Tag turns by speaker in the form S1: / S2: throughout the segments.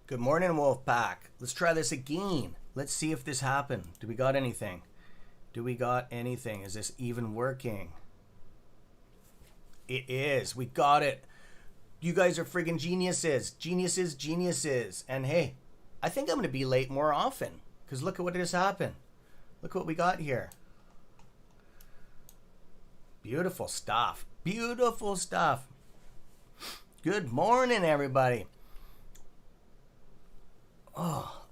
S1: Good morning, Wolfpack. Let's try this again. Let's see if this happened. Do we got anything? Do we got anything? Is this even working? It is. We got it. You guys are friggin' geniuses. Geniuses, geniuses. And hey, I think I'm going to be late more often. Because look at what just happened. Look what we got here. Beautiful stuff. Beautiful stuff. Good morning, everybody. Oh,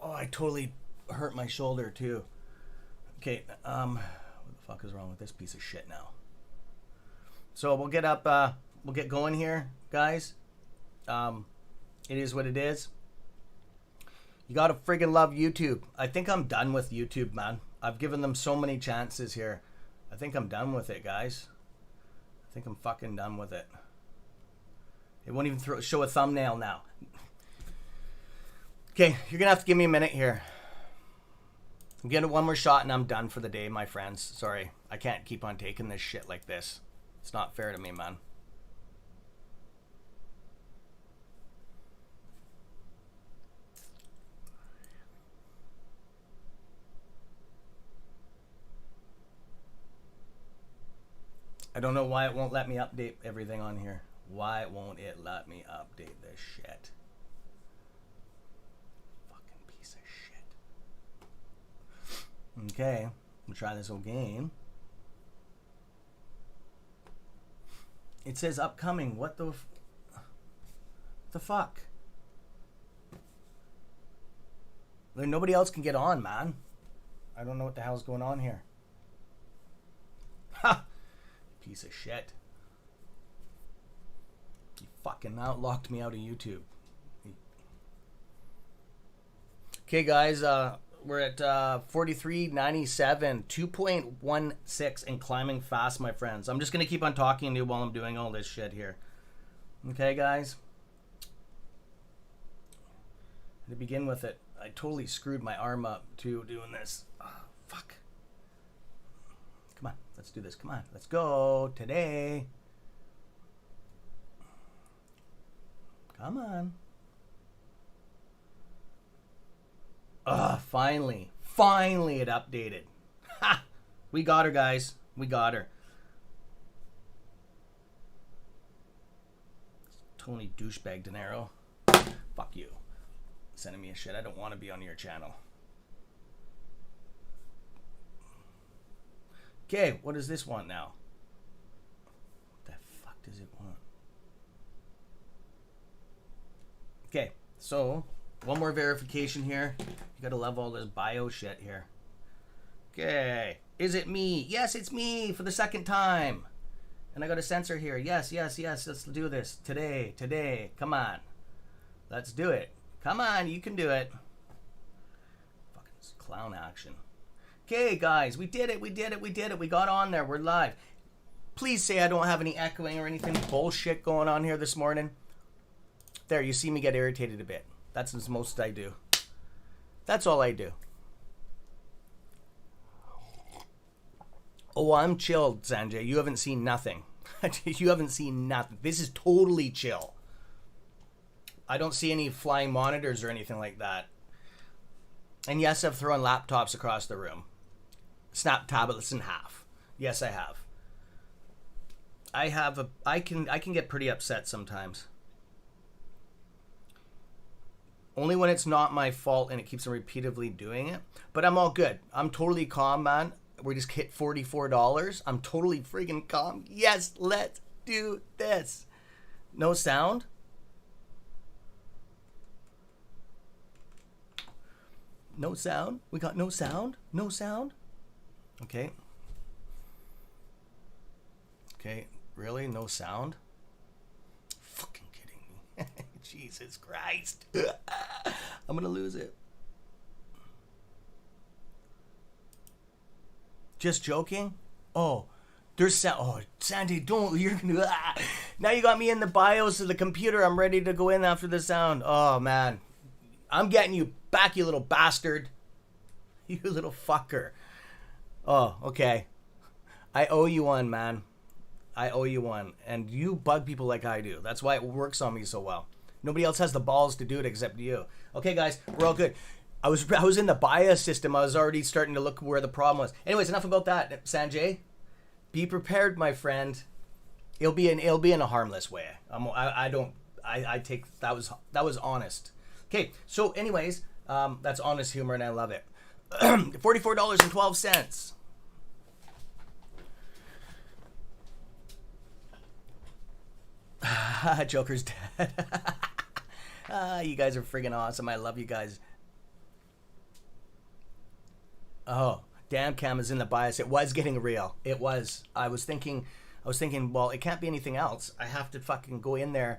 S1: I totally hurt my shoulder too. Okay, what the fuck is wrong with this piece of shit now? So we'll get up, we'll get going here, guys. It is what it is. You gotta friggin' love YouTube. I think I'm done with YouTube, man. I've given them so many chances here. I think I'm done with it, guys. I think I'm fucking done with it. It won't even show a thumbnail now. Okay, you're gonna have to give me a minute here. I'm getting one more shot and I'm done for the day, my friends. Sorry, I can't keep on taking this shit like this. It's not fair to me, man. I don't know why it won't let me update everything on here. Why won't it let me update this shit? Okay, we'll try this again. It says upcoming. What the fuck? Like, nobody else can get on, man. I don't know what the hell's going on here. Ha! Piece of shit. You fucking locked me out of YouTube. Okay, guys, we're at 43.97, 2.16 and climbing fast, my friends. I'm just going to keep on talking to you while I'm doing all this shit here. Okay, guys? To begin with it, I totally screwed my arm up to doing this. Oh, fuck. Come on, let's do this. Come on, let's go today. Come on. Finally it updated. Ha! We got her, guys. We got her. Tony douchebag dinero. Fuck you. Sending me a shit. I don't want to be on your channel. Okay, what does this want now? What the fuck does it want? Okay, so one more verification here. You gotta love all this bio shit here. Okay. Is it me? Yes, it's me for the second time. And I got a sensor here. Yes. Let's do this. Today. Come on. Let's do it. Come on, you can do it. Fucking clown action. Okay, guys, we did it. We got on there. We're live. Please say I don't have any echoing or anything bullshit going on here this morning. There, you see me get irritated a bit. That's the most I do. That's all I do. Oh, I'm chilled, Sanjay. You haven't seen nothing. You haven't seen nothing. This is totally chill. I don't see any flying monitors or anything like that. And yes, I've thrown laptops across the room. Snap tablets in half. Yes, I have. I can get pretty upset sometimes. Only when it's not my fault and it keeps on repeatedly doing it. But I'm all good. I'm totally calm, man. We just hit $44. I'm totally freaking calm. Yes, let's do this. No sound? No sound? We got no sound? No sound? Okay. Okay, really? No sound? Fucking kidding me. Jesus Christ. I'm gonna lose it. Just joking? Oh, there's sound. Oh, Sandy, don't. You're gonna. Now you got me in the BIOS of the computer. I'm ready to go in after the sound. Oh, man. I'm getting you back, you little bastard. You little fucker. Oh, okay. I owe you one, man. I owe you one. And you bug people like I do. That's why it works on me so well. Nobody else has the balls to do it except you. Okay, guys, we're all good. I was in the bias system. I was already starting to look where the problem was. Anyways, enough about that, Sanjay. Be prepared, my friend. It'll be in a harmless way. I take that was honest. Okay, so anyways, that's honest humor and I love it. $44.12. Joker's dead. You guys are friggin' awesome. I love you guys. Oh, damn cam is in the bias. It was getting real. It was. I was thinking, well, it can't be anything else. I have to fucking go in there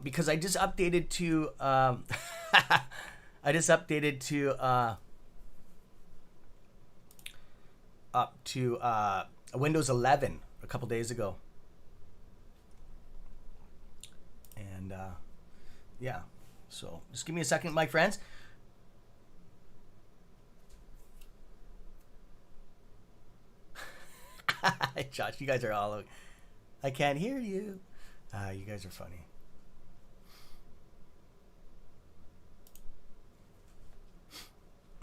S1: because I just updated to up to Windows 11 a couple days ago. And yeah, so just give me a second, my friends. Josh, you guys are all... I can't hear you. You guys are funny.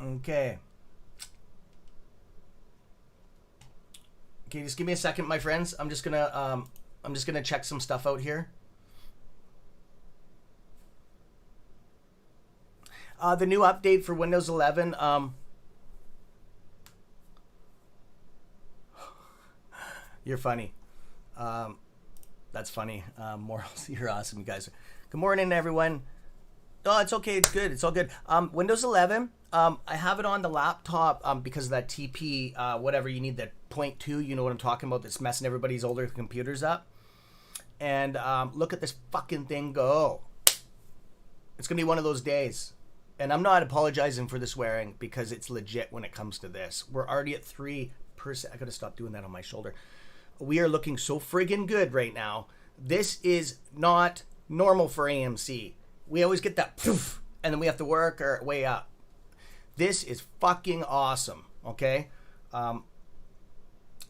S1: Okay. Okay, just give me a second, my friends. I'm just gonna check some stuff out here. The new update for Windows 11. You're funny. That's funny. Morals, you're awesome, you guys. Good morning, everyone. Oh, it's okay. It's good. It's all good. Windows 11. I have it on the laptop because of that TP, whatever you need, that 0.2. You know what I'm talking about? That's messing everybody's older computers up. And look at this fucking thing go. It's gonna be one of those days. And I'm not apologizing for the swearing because it's legit when it comes to this. We're already at 3%. I gotta stop doing that on my shoulder. We are looking so friggin' good right now. This is not normal for AMC. We always get that poof, and then we have to work our way up. This is fucking awesome, okay?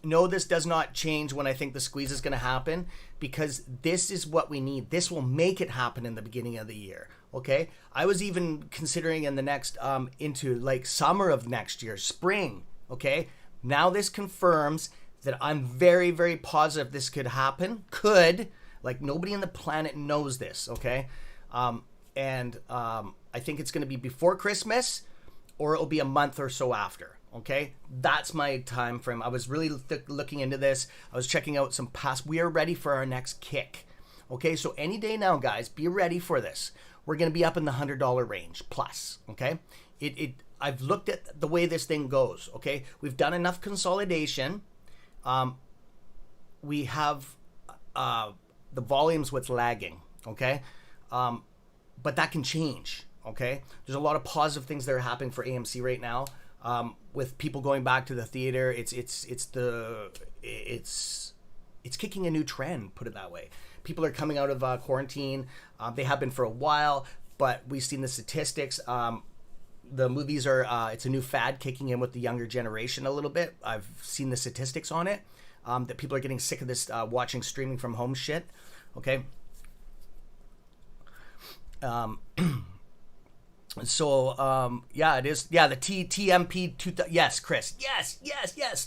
S1: No, this does not change when I think the squeeze is going to happen because this is what we need. This will make it happen in the beginning of the year, okay? I was even considering in the next, into like summer of next year, spring, okay? Now this confirms that I'm very, very positive this could happen. Like nobody on the planet knows this, okay? I think it's going to be before Christmas or it'll be a month or so after, okay? That's my time frame. I was really looking into this. I was checking out some past. We are ready for our next kick, okay? So any day now, guys, be ready for this. We're going to be up in the $100 range plus, okay? I've looked at the way this thing goes, okay? We've done enough consolidation. We have the volume's what's lagging, okay? But that can change, okay? There's a lot of positive things that are happening for AMC right now. With people going back to the theater, it's kicking a new trend, put it that way. People are coming out of quarantine. They have been for a while, but we've seen the statistics. The movies are, it's a new fad kicking in with the younger generation a little bit. I've seen the statistics on it, that people are getting sick of this watching streaming from home shit, okay? Yeah, it is. Yeah, the TMP 2000. Yes, Chris. Yes.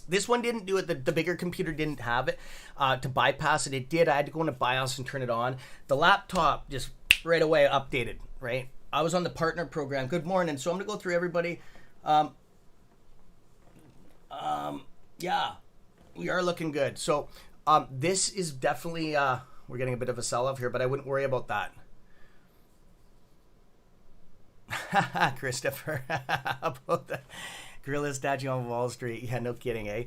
S1: This one didn't do it. The bigger computer didn't have it to bypass it. It did. I had to go into BIOS and turn it on. The laptop just right away updated, right? I was on the partner program. Good morning. So I'm going to go through everybody. Yeah, we are looking good. So this is definitely, we're getting a bit of a sell-off here, but I wouldn't worry about that. Christopher, about the gorilla statue on Wall Street. Yeah, no kidding, eh?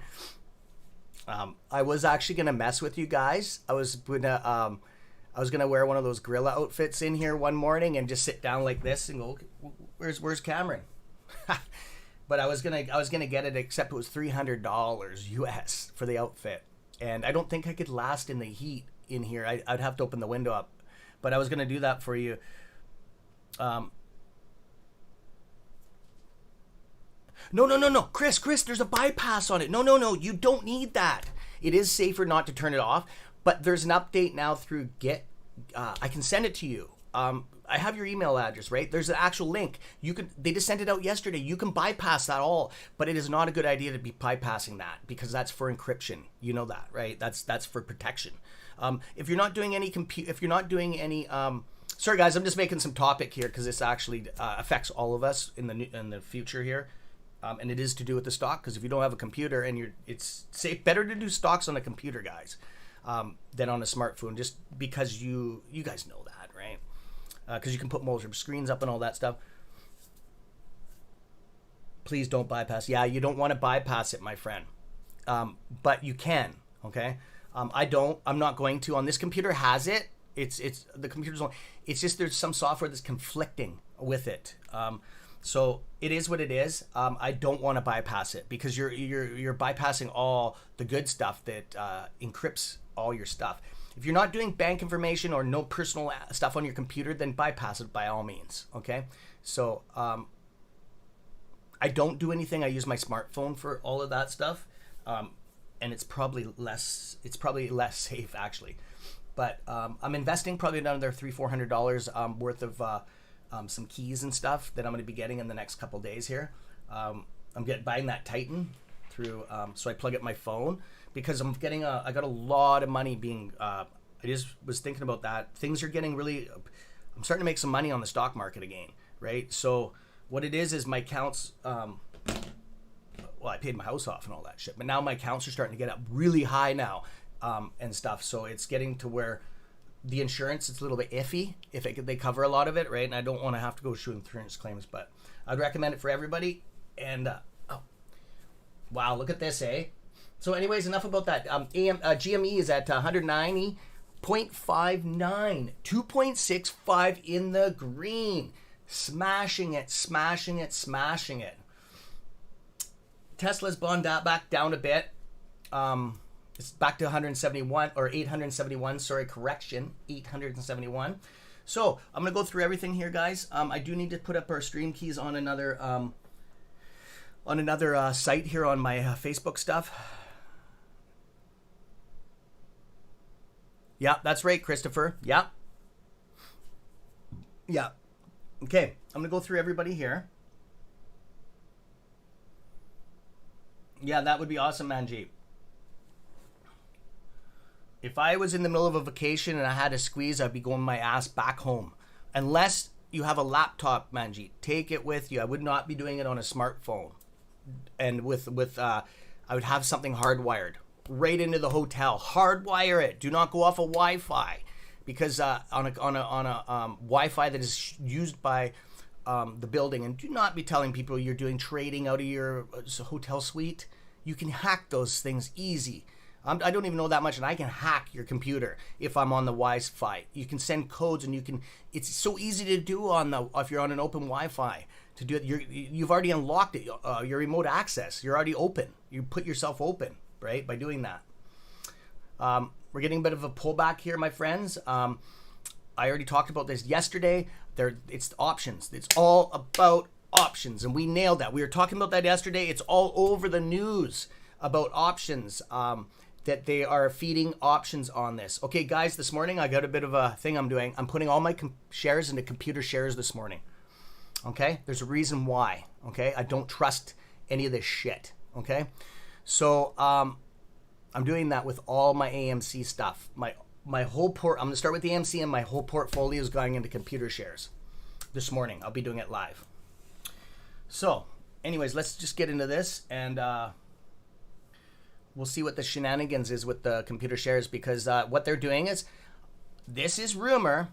S1: I was actually gonna mess with you guys. I was gonna wear one of those gorilla outfits in here one morning and just sit down like this and go, "Where's Cameron?" But I was gonna get it, except it was $300 US for the outfit, and I don't think I could last in the heat in here. I'd have to open the window up, but I was gonna do that for you. No, Chris, there's a bypass on it. No, you don't need that. It is safer not to turn it off, but there's an update now through Git. I can send it to you. I have your email address, right? There's an actual link. They just sent it out yesterday. You can bypass that all, but it is not a good idea to be bypassing that because that's for encryption. You know that, right? That's for protection. If you're not doing any sorry guys, I'm just making some topic here because this actually affects all of us in the future here. And it is to do with the stock, because if you don't have a computer and it's safe, better to do stocks on a computer, guys, than on a smartphone, just because you guys know that, right? Because you can put multiple screens up and all that stuff. Please don't bypass. Yeah, you don't want to bypass it, my friend. But you can, okay? I'm not going to. On this computer has it. It's the computer's on. It's just there's some software that's conflicting with it. So it is what it is. I don't want to bypass it because you're bypassing all the good stuff that encrypts all your stuff. If you're not doing bank information or no personal stuff on your computer, then bypass it by all means. Okay. So I don't do anything. I use my smartphone for all of that stuff, and it's probably less safe actually. But I'm investing probably another $300-400 worth of some keys and stuff that I'm going to be getting in the next couple days here. I'm buying that Titan through, so I plug it in my phone because I got a lot of money being. I just was thinking about that. Things are getting really. I'm starting to make some money on the stock market again, right? So what it is my accounts. Well, I paid my house off and all that shit, but now my accounts are starting to get up really high now. And stuff, so it's getting to where the insurance is a little bit iffy if they cover a lot of it, right? And I don't want to have to go through insurance claims, but I'd recommend it for everybody. And oh, wow, look at this, eh? So, anyways, enough about that. GME is at 190.59, 2.65 in the green, smashing it. Tesla's gone back down a bit. It's back to 171 or 871. Sorry, correction, 871. So I'm gonna go through everything here, guys. I do need to put up our stream keys on another site here on my Facebook stuff. Yeah, that's right, Christopher. Yeah. Okay, I'm gonna go through everybody here. Yeah, that would be awesome, Manjeet. If I was in the middle of a vacation and I had to squeeze, I'd be going my ass back home. Unless you have a laptop, Manjeet, take it with you. I would not be doing it on a smartphone. And I would have something hardwired right into the hotel. Hardwire it. Do not go off of Wi-Fi, because on a Wi-Fi that is used by the building, and do not be telling people you're doing trading out of your hotel suite. You can hack those things easy. I don't even know that much, and I can hack your computer if I'm on the Wi-Fi. You can send codes, and it's so easy to do if you're on an open Wi-Fi to do it. You've already unlocked it, your remote access. You're already open. You put yourself open, right, by doing that. We're getting a bit of a pullback here, my friends. I already talked about this yesterday. It's options. It's all about options, and we nailed that. We were talking about that yesterday. It's all over the news about options. That they are feeding options on this. Okay, guys, this morning I got a bit of a thing I'm doing. I'm putting all my shares into computer shares this morning. Okay, there's a reason why. Okay, I don't trust any of this shit. Okay, so I'm doing that with all my AMC stuff. My whole I'm gonna start with the AMC, and my whole portfolio is going into computer shares this morning. I'll be doing it live. So, anyways, let's just get into this and. We'll see what the shenanigans is with the computer shares, because what they're doing is, this is rumor,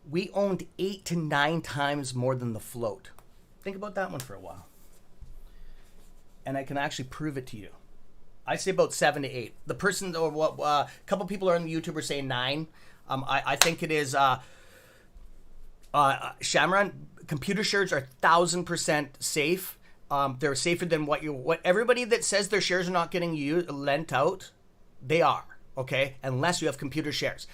S1: we owned 8 to 9 times more than the float. Think about that one for a while. And I can actually prove it to you. I say about 7 to 8. The person, or a couple people are on YouTube are saying 9. I think it is Shamron. Computer shares are 1,000% safe. They're safer than what everybody that says their shares are not getting lent out, they are, okay? Unless you have computer shares.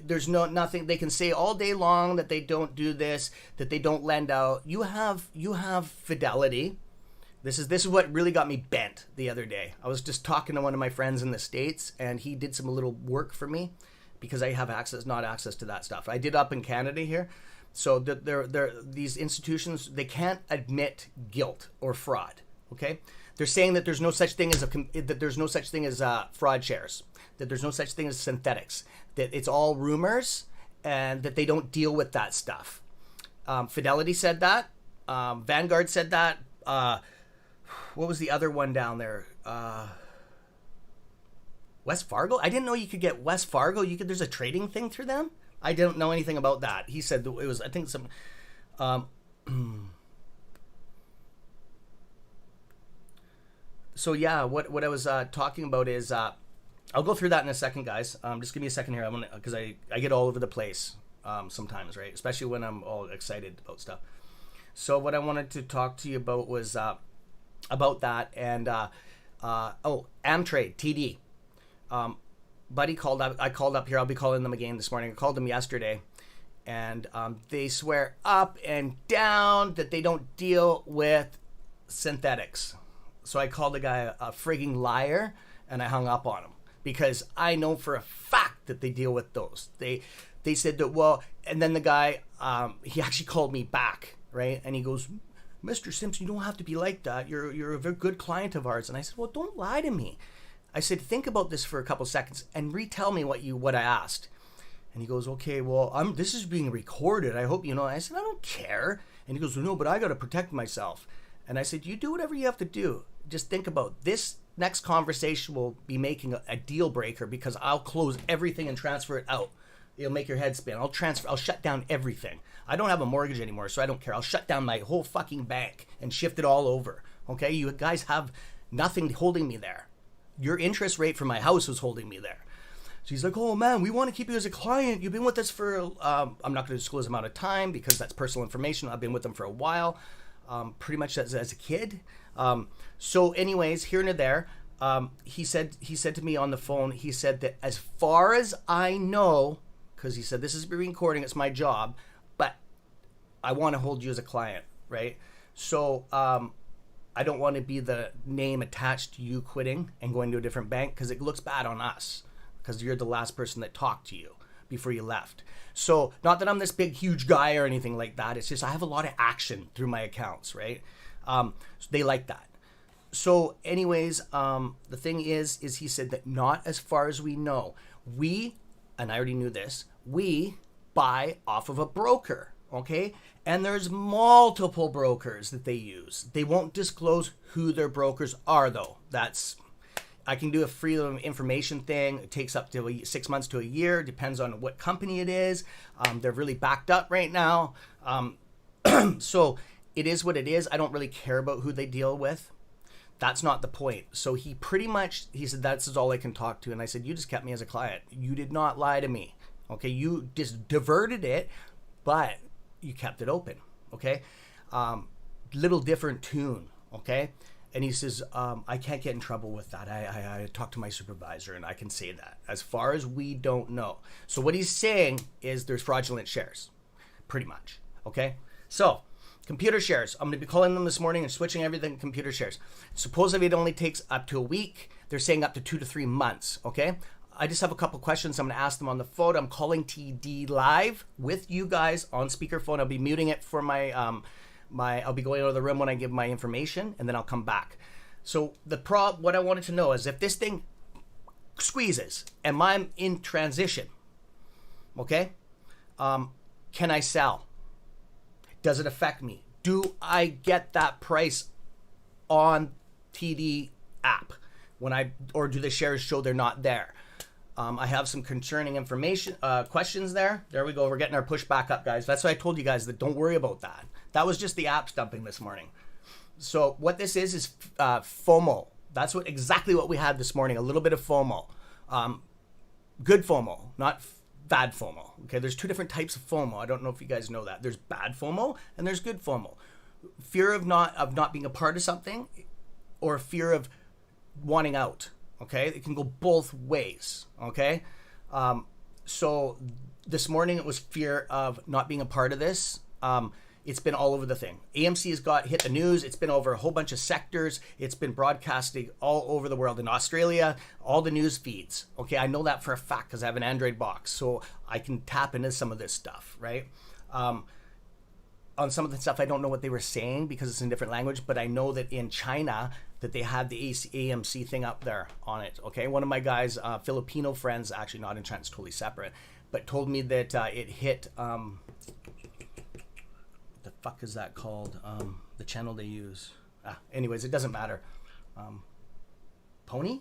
S1: There's nothing they can say all day long that they don't do this, that they don't lend out. You have Fidelity. This is what really got me bent the other day. I was just talking to one of my friends in the States, and he did some little work for me because I have not access to that stuff. I did up in Canada here. So these institutions, they can't admit guilt or fraud. Okay, they're saying that there's no such thing as fraud shares, that there's no such thing as synthetics, that it's all rumors, and that they don't deal with that stuff. Fidelity said that. Vanguard said that. What was the other one down there? West Fargo. I didn't know you could get West Fargo. There's a trading thing through them. I didn't know anything about that. He said it was, I think, some. So yeah, what I was talking about is, I'll go through that in a second, guys. Just give me a second here. Because I get all over the place sometimes, right? Especially when I'm all excited about stuff. So what I wanted to talk to you about was about that, and Amtrade TD. Buddy called up. I called up here. I'll be calling them again this morning. I called them yesterday, and they swear up and down that they don't deal with synthetics. So I called the guy a frigging liar, and I hung up on him because I know for a fact that they deal with those. They said that, well, and then the guy, he actually called me back, right? And he goes, Mr. Simpson, you don't have to be like that. You're a very good client of ours. And I said, well, don't lie to me. I said, think about this for a couple seconds and retell me what I asked. And he goes, okay, well, this is being recorded. I hope you know. I said, I don't care. And he goes, well, no, but I got to protect myself. And I said, you do whatever you have to do. Just think about this. Next conversation will be making a deal breaker, because I'll close everything and transfer it out. It'll make your head spin. I'll shut down everything. I don't have a mortgage anymore, so I don't care. I'll shut down my whole fucking bank and shift it all over. Okay? You guys have nothing holding me there. Your interest rate for my house was holding me there. So he's like, oh man, we want to keep you as a client. You've been with us for, I'm not going to disclose the amount of time because that's personal information. I've been with them for a while, pretty much as a kid. So anyways, here and there, he said to me on the phone, he said that as far as I know, because he said, this is being recording, it's my job, but I want to hold you as a client, right? So, I don't want to be the name attached to you quitting and going to a different bank, because it looks bad on us, because you're the last person that talked to you before you left. So not that I'm this big, huge guy or anything like that. It's just I have a lot of action through my accounts, right? So they like that. So anyways, the thing is he said that not as far as we know. And I already knew this, we buy off of a broker, okay? And there's multiple brokers that they use. They won't disclose who their brokers are, though. I can do a freedom of information thing. It takes up to 6 months to a year. Depends on what company it is. They're really backed up right now. So it is what it is. I don't really care about who they deal with. That's not the point. So he said, that's all I can talk to. And I said, you just kept me as a client. You did not lie to me. Okay, you just diverted it, but you kept it open. Okay, little different tune. Okay, and he says, I can't get in trouble with that. I talked to my supervisor, and I can say that. As far as we don't know. So what he's saying is there's fraudulent shares, pretty much. Okay, so computer shares. I'm going to be calling them this morning and switching everything to computer shares. Supposedly it only takes up to a week. They're saying up to 2 to 3 months. Okay. I just have a couple questions. I'm going to ask them on the phone. I'm calling TD live with you guys on speakerphone. I'll be muting it for I'll be going out of the room when I give my information, and then I'll come back. So what I wanted to know is if this thing squeezes and I'm in transition, okay, can I sell? Does it affect me? Do I get that price on TD app or do the shares show they're not there? I have some concerning information, questions there. There we go. We're getting our push back up, guys. That's why I told you guys that don't worry about that. That was just the app dumping this morning. So what this is FOMO. That's exactly what we had this morning. A little bit of FOMO. Good FOMO, not bad FOMO. Okay, there's two different types of FOMO. I don't know if you guys know that. There's bad FOMO and there's good FOMO. Fear of not being a part of something, or fear of wanting out. Okay, it can go both ways. Okay, so this morning it was fear of not being a part of this. It's been all over the thing. AMC has hit the news. It's been over a whole bunch of sectors. It's been broadcasting all over the world. In Australia, all the news feeds. Okay, I know that for a fact because I have an Android box, so I can tap into some of this stuff, right? On some of the stuff, I don't know what they were saying because it's in different language, but I know that in China that they had the AMC thing up there on it. Okay, one of my guys, Filipino friends, actually not in China, it's totally separate, but told me that it hit. What the fuck is that called? The channel they use. Anyways, it doesn't matter. Pony,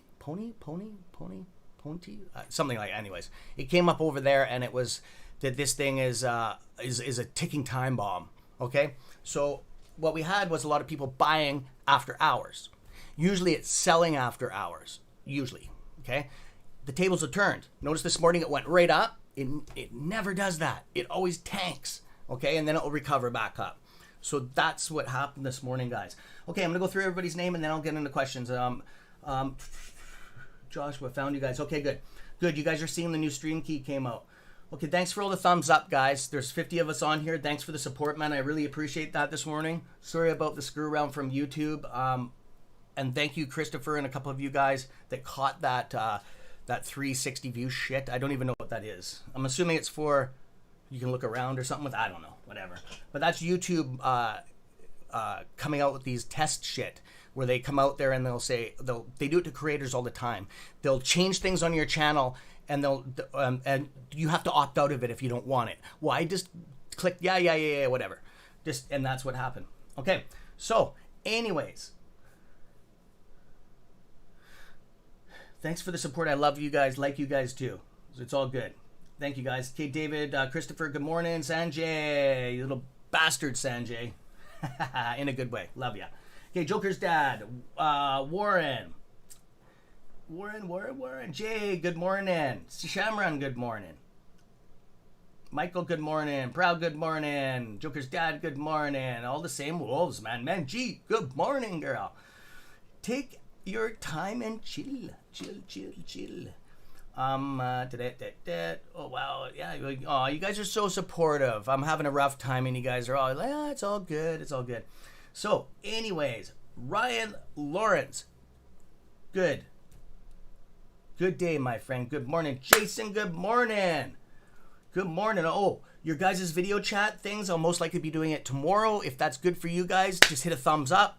S1: something like. Anyways, it came up over there, and it was that this thing is a ticking time bomb. Okay, so what we had was a lot of people buying after hours. Usually it's selling after hours. Usually, okay? The tables have turned. Notice this morning it went right up. It never does that. It always tanks, okay? And then it will recover back up. So that's what happened this morning, guys. Okay, I'm going to go through everybody's name and then I'll get into questions. Joshua, found you guys. Okay, good. Good, you guys are seeing the new stream key came out. Okay, thanks for all the thumbs up, guys. There's 50 of us on here. Thanks for the support, man. I really appreciate that this morning. Sorry about the screw around from YouTube. And thank you, Christopher, and a couple of you guys that caught that 360 view shit. I don't even know what that is. I'm assuming it's for you can look around or something with. I don't know, whatever. But that's YouTube coming out with these test shit where they come out there and they'll say they do it to creators all the time. They'll change things on your channel. And and you have to opt out of it if you don't want it. Well, I just clicked yeah, whatever. And that's what happened. Okay, so anyways, thanks for the support. I love you guys, like you guys too. So it's all good. Thank you guys. Okay, David, Christopher, good morning. Sanjay, you little bastard, Sanjay. In a good way. Love ya. Okay, Joker's dad, Warren. Warren. Jay, good morning. Shamran, good morning. Michael, good morning. Proud, good morning. Joker's dad, good morning. All the same wolves, man. G, good morning, girl. Take your time and chill. Oh, wow. Yeah. Oh, you guys are so supportive. I'm having a rough time, and you guys are all like, it's all good. It's all good. So, anyways, Ryan Lawrence, good. Good day, my friend. Good morning. Jason, good morning. Good morning. Oh, your guys' video chat things, I'll most likely be doing it tomorrow. If that's good for you guys, just hit a thumbs up.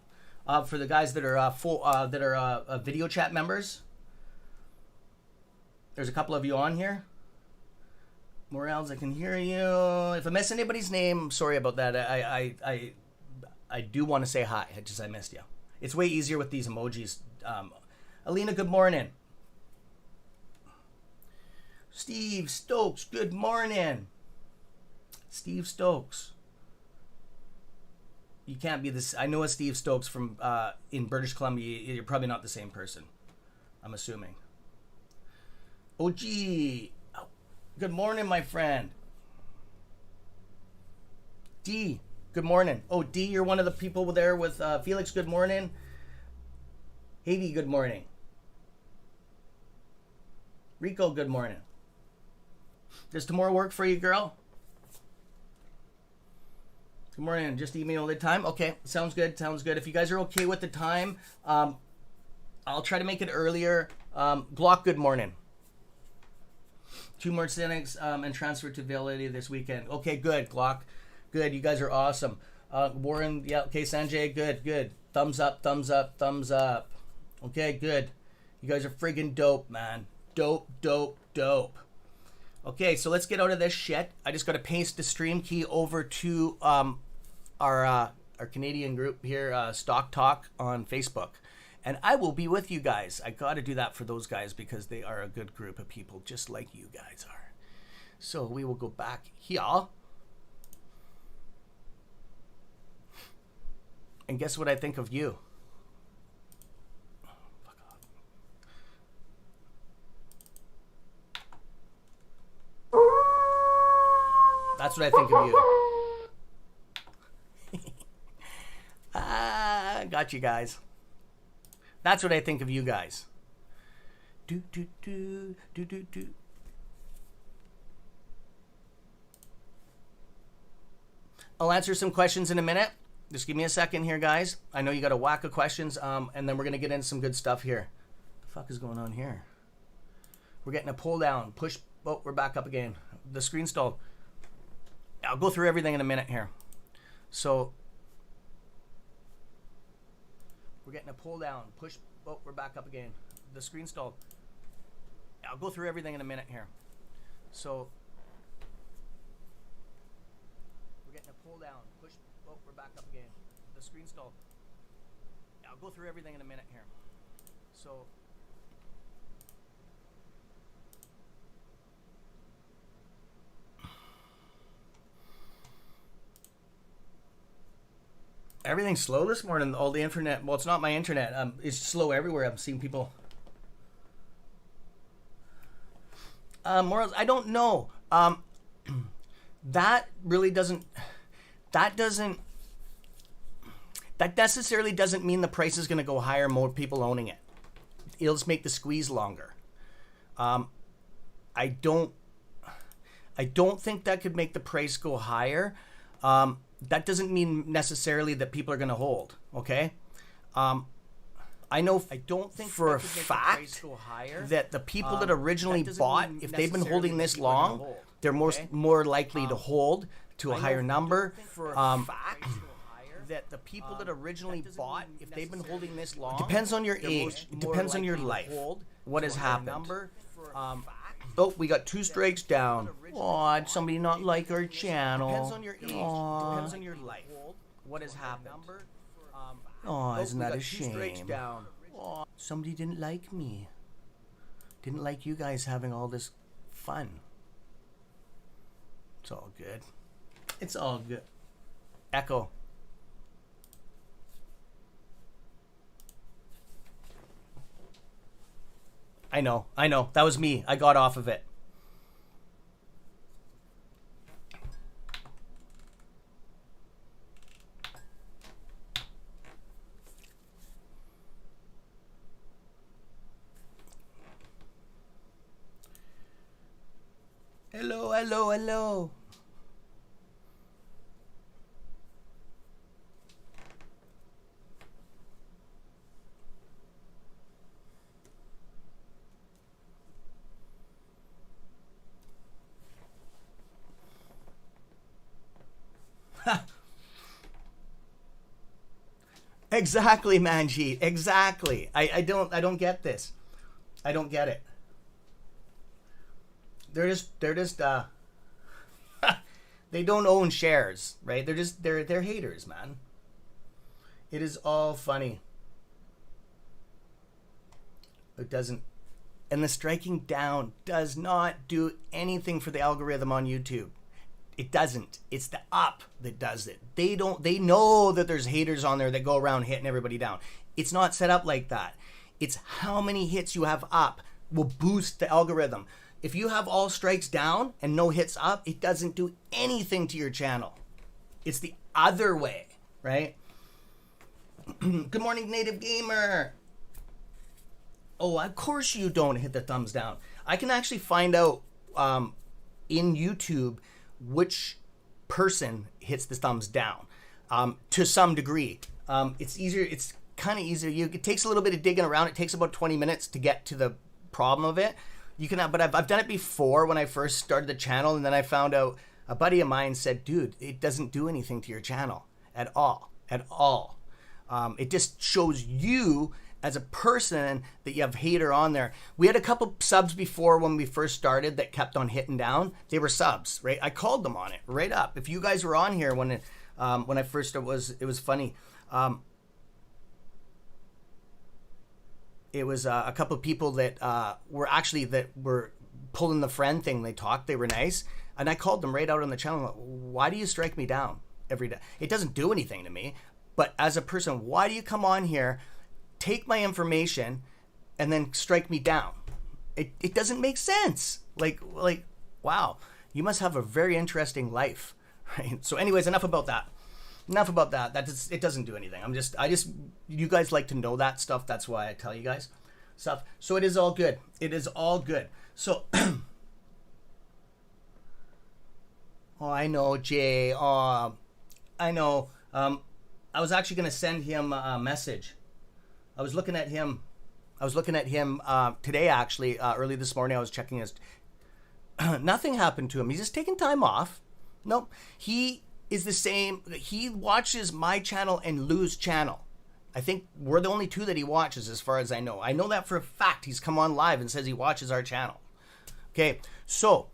S1: For the guys that are video chat members. There's a couple of you on here. Morales, I can hear you. If I miss anybody's name, sorry about that. I do want to say hi. I missed you. It's way easier with these emojis. Alina, good morning. Steve Stokes, good morning. Steve Stokes. You can't be this. I know a Steve Stokes from in British Columbia. You're probably not the same person, I'm assuming. Oh, gee. Good morning, my friend. D, good morning. Oh, D, you're one of the people there with Felix, good morning. Haiti, good morning. Rico, good morning. Does tomorrow work for you, girl? Good morning. Just email the time. Okay, sounds good. Sounds good. If you guys are okay with the time, I'll try to make it earlier. Glock, good morning. 2 more Cynics and transfer to Validity this weekend. Okay, good, Glock. Good, you guys are awesome. Warren, yeah, okay, Sanjay, good. Thumbs up. Okay, good. You guys are friggin' dope, man. Dope. Okay, so let's get out of this shit. I just got to paste the stream key over to our Canadian group here, Stock Talk on Facebook. And I will be with you guys. I got to do that for those guys because they are a good group of people, just like you guys are. So we will go back here. And guess what I think of you? Fuck off. That's what I think of you. Got you guys. That's what I think of you guys. Do. I'll answer some questions in a minute. Just give me a second here, guys. I know you got a whack of questions, and then we're going to get into some good stuff here. What the fuck is going on here? We're getting a pull down. Push. Oh, we're back up again. The screen stalled. I'll go through everything in a minute here. So, we're getting a pull down. Push. Oh, we're back up again. The screen stalled. I'll go through everything in a minute here. So, we're getting a pull down. Push. Oh, we're back up again. The screen stalled. I'll go through everything in a minute here. So, everything's slow this morning. All the internet. Well, it's not my internet. It's slow everywhere. I'm seeing people. Morals. I don't know. That really doesn't. That necessarily doesn't mean the price is going to go higher. More people owning it. It'll just make the squeeze longer. I don't think that could make the price go higher. That doesn't mean necessarily that people are going to hold. Okay. I know. I don't think for a fact that the people that originally bought, if they've been holding this long, they're more likely to hold to a higher number. That the people that originally bought, if they've been holding this long, it depends on your age. It depends on your life. What has happened? Oh, we got 2 strikes down. Oh, did somebody not like our channel? Depends on your age. Depends on your life. What has happened? Oh, isn't that a shame? Oh, somebody didn't like me. Didn't like you guys having all this fun. It's all good. It's all good. Echo. I know. That was me. I got off of it. Hello. Exactly, Manjeet. Exactly. I don't get this. I don't get it. They're just they don't own shares, right? They're haters, man. It is all funny. It doesn't, and the striking down does not do anything for the algorithm on YouTube. It doesn't. It's the up that does it. They know that there's haters on there that go around hitting everybody down. It's not set up like that. It's how many hits you have up will boost the algorithm. If you have all strikes down and no hits up, it doesn't do anything to your channel. It's the other way, right? Good morning, Native Gamer. Oh, of course you don't hit the thumbs down. I can actually find out in YouTube which person hits the thumbs down to some degree. It's easier. It's kind of easier. It takes a little bit of digging around. It takes about 20 minutes to get to the problem of it. You can, but I've done it before when I first started the channel, and then I found out a buddy of mine said, "Dude, it doesn't do anything to your channel at all. It just shows you as a person that you have hater on there." We had a couple subs before when we first started that kept on hitting down. They were subs, right? I called them on it right up. If you guys were on here when I first it was funny. It was a couple of people that were pulling the friend thing. They talked. They were nice. And I called them right out on the channel. Why do you strike me down every day? It doesn't do anything to me. But as a person, why do you come on here, take my information, and then strike me down? It doesn't make sense. Like, wow. You must have a very interesting life. Right? So anyways, enough about that. It doesn't do anything. You guys like to know that stuff. That's why I tell you guys stuff. So it is all good. So, oh, I know, Jay. I know. I was actually going to send him a message. I was looking at him today, actually. Early this morning, I was checking his... Nothing happened to him. He's just taking time off. Nope. He is the same. He watches my channel and Lou's channel. I think we're the only two that he watches as far as I know. I know that for a fact. He's come on live and says he watches our channel. Okay, so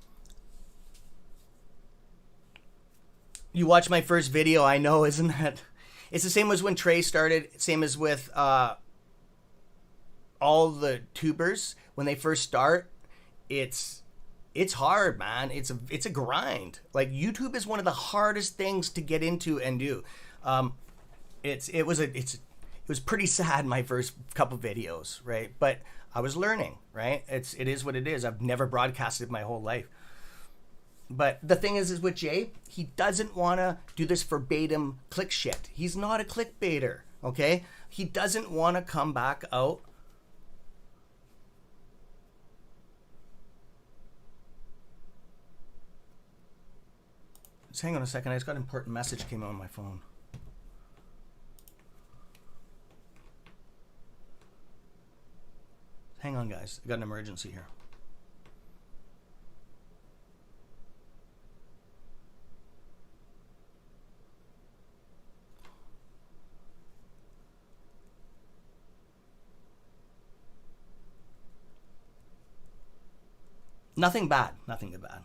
S1: you watched my first video. I know, isn't that? It's the same as when Trey started. Same as with all the tubers. When they first start, it's hard, man. It's a grind. Like, YouTube is one of the hardest things to get into and do. It was pretty sad, my first couple videos, right? But I was learning, right? It is what it is. I've never broadcasted my whole life. But the thing is with Jay, he doesn't want to do this verbatim click shit. He's not a clickbaiter, okay? He doesn't want to come back out. Just hang on a second. I just got an important message came on my phone. Hang on, guys. I got an emergency here. Nothing bad. Nothing bad.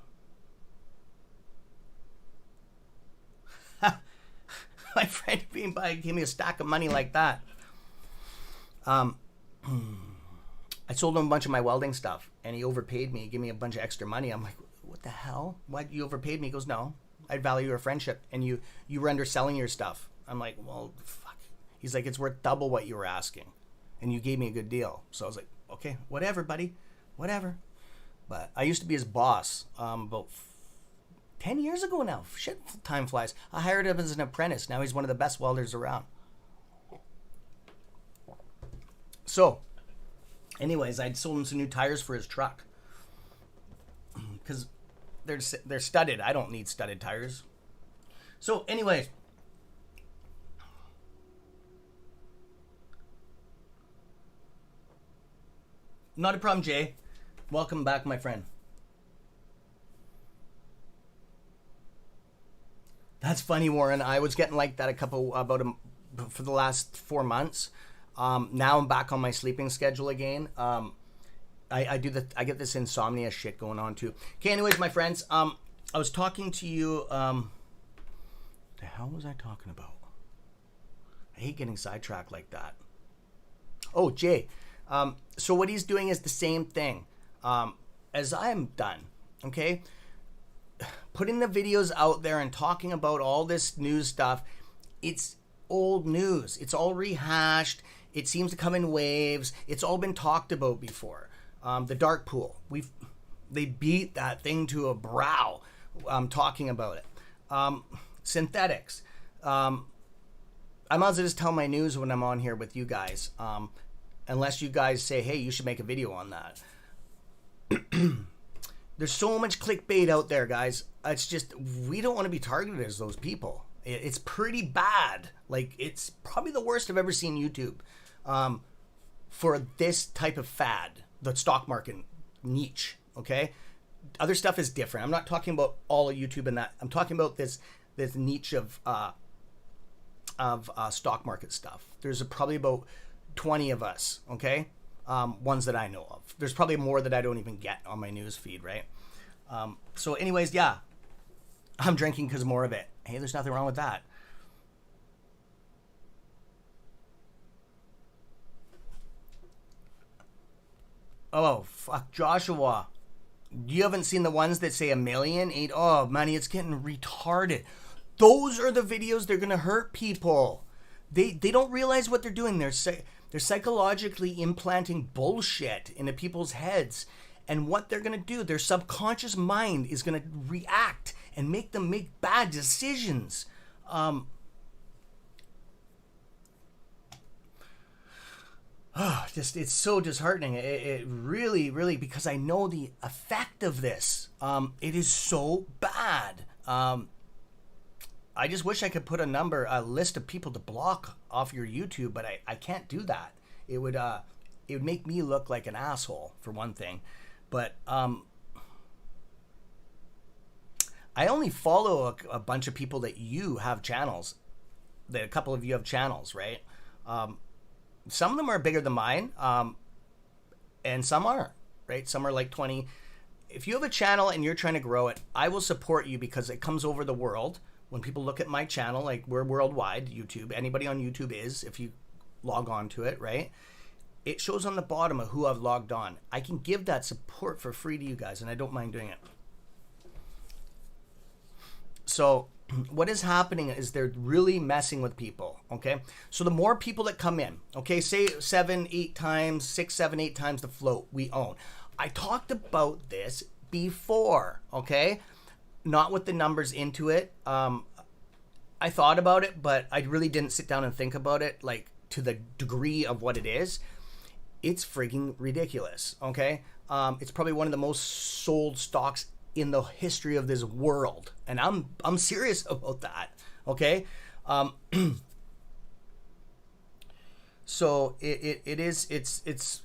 S1: My friend being by gave me a stack of money like that. I sold him a bunch of my welding stuff, and he overpaid me. He gave me a bunch of extra money. I'm like, what the hell? Why you overpaid me? He goes, no, I value your friendship, and you were underselling your stuff. I'm like, well, fuck. He's like, it's worth double what you were asking, and you gave me a good deal. So I was like, okay, whatever, buddy, whatever. But I used to be his boss about 10 years ago now. Shit, time flies. I hired him as an apprentice. Now he's one of the best welders around. So, anyways, I'd sold him some new tires for his truck. Because they're studded. I don't need studded tires. So, anyways. Not a problem, Jay. Welcome back, my friend. That's funny, Warren. I was getting like that for the last 4 months. Now I'm back on my sleeping schedule again. I get this insomnia shit going on too. Okay, anyways, my friends, I was talking to you. The hell was I talking about? I hate getting sidetracked like that. Oh, Jay. So what he's doing is the same thing as I'm done. Okay. Putting the videos out there and talking about all this news stuff, it's old news. It's all rehashed. It seems to come in waves. It's all been talked about before. The dark pool. They beat that thing to a brow. Talking about it. Synthetics. I might as well just tell my news when I'm on here with you guys. Unless you guys say, hey, you should make a video on that. There's so much clickbait out there, guys. It's just, we don't want to be targeted as those people. It's pretty bad. Like, it's probably the worst I've ever seen YouTube for this type of fad, the stock market niche, okay? Other stuff is different. I'm not talking about all of YouTube and that. I'm talking about this niche of stock market stuff. There's probably about 20 of us, okay? Ones that I know of. There's probably more that I don't even get on my news feed, right? So anyways, yeah, I'm drinking because more of it. Hey, there's nothing wrong with that. Oh, fuck, Joshua. You haven't seen the ones that say 1 million? Oh, money, it's getting retarded. Those are the videos they're going to hurt people. They don't realize what they're doing. They're psychologically implanting bullshit into people's heads. And what they're going to do, their subconscious mind is going to react and make them make bad decisions. It's so disheartening. It really, really, because I know the effect of this. It is so bad. I just wish I could put a list of people to block off your YouTube, but I can't do that. It would make me look like an asshole, for one thing. But I only follow a bunch of people that you have channels, that a couple of you have channels, right? Some of them are bigger than mine, and some aren't, right? Some are like 20. If you have a channel and you're trying to grow it, I will support you because it comes over the world. When people look at my channel, like we're worldwide, YouTube, anybody on YouTube is, if you log on to it, right? It shows on the bottom of who I've logged on. I can give that support for free to you guys, and I don't mind doing it. So what is happening is they're really messing with people, okay? So the more people that come in, okay, say 7, 8 times, 6, 7, 8 times the float we own. I talked about this before, okay? Not with the numbers into it. I thought about it, but I really didn't sit down and think about it, like, to the degree of what it is. It's freaking ridiculous, okay? It's probably one of the most sold stocks in the history of this world, and I'm serious about that, okay? So it's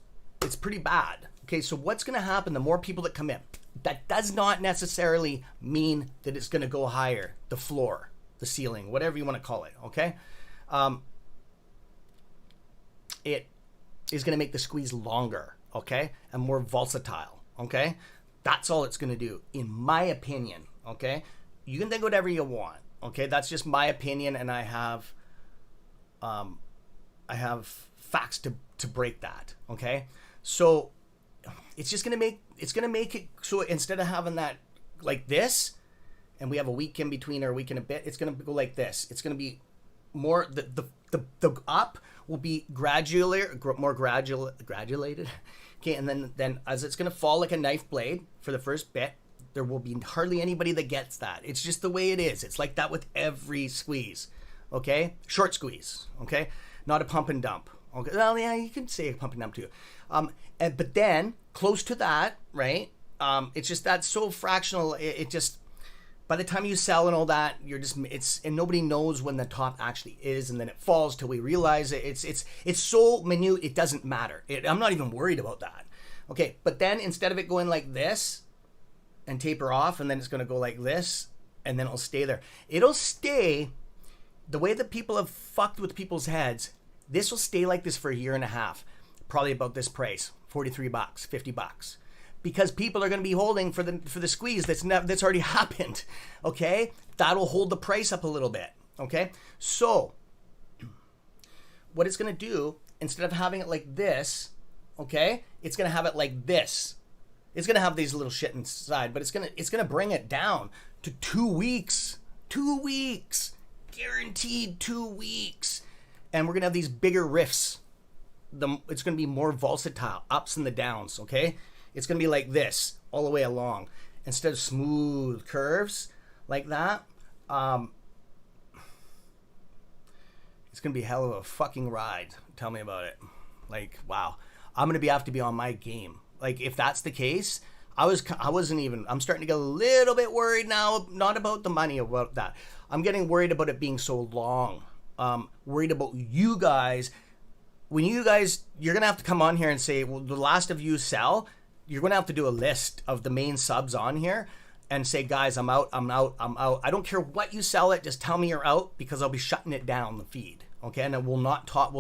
S1: pretty bad. Okay, so what's going to happen? The more people that come in, that does not necessarily mean that it's going to go higher, the floor, the ceiling, whatever you want to call it, okay? It is going to make the squeeze longer, okay, and more versatile, okay? That's all it's going to do, in my opinion, okay? You can think whatever you want, okay? That's just my opinion, and I have facts to break that, okay? So it's just going to make it so instead of having that like this, and we have a week in between or a week and a bit, it's going to go like this. It's going to be more, the up will be more gradulated. Okay, and then as it's going to fall like a knife blade for the first bit, there will be hardly anybody that gets that. It's just the way it is. It's like that with every squeeze, okay? Short squeeze, okay? Not a pump and dump. Okay, well, yeah, you can say a pump and dump too. But then, close to that, right? It's just that's so fractional, it just, by the time you sell and all that, you're just, and nobody knows when the top actually is, and then it falls till we realize it. It's so minute, it doesn't matter. I'm not even worried about that. Okay, but then instead of it going like this and taper off, and then it's going to go like this, and then it'll stay there. It'll stay, the way that people have fucked with people's heads, this will stay like this for a year and a half, probably about this price, $43, $50. Because people are going to be holding for the squeeze that's already happened, okay? That'll hold the price up a little bit, okay? So what it's going to do, instead of having it like this, okay, it's going to have it like this. It's going to have these little shit inside, but it's going to bring it down to 2 weeks. 2 weeks. Guaranteed 2 weeks. And we're going to have these bigger rifts. It's going to be more versatile, ups and the downs, okay? It's going to be like this all the way along. Instead of smooth curves like that, it's going to be a hell of a fucking ride. Tell me about it. Like, wow. I'm going to have to be on my game. Like, if that's the case, I'm starting to get a little bit worried now, not about the money, about that. I'm getting worried about it being so long. Worried about you guys. When you're going to have to come on here and say, well, the last of you sell, you're going to have to do a list of the main subs on here and say, guys, I'm out. I don't care what you sell it. Just tell me you're out, because I'll be shutting it down, the feed. Okay. And then we'll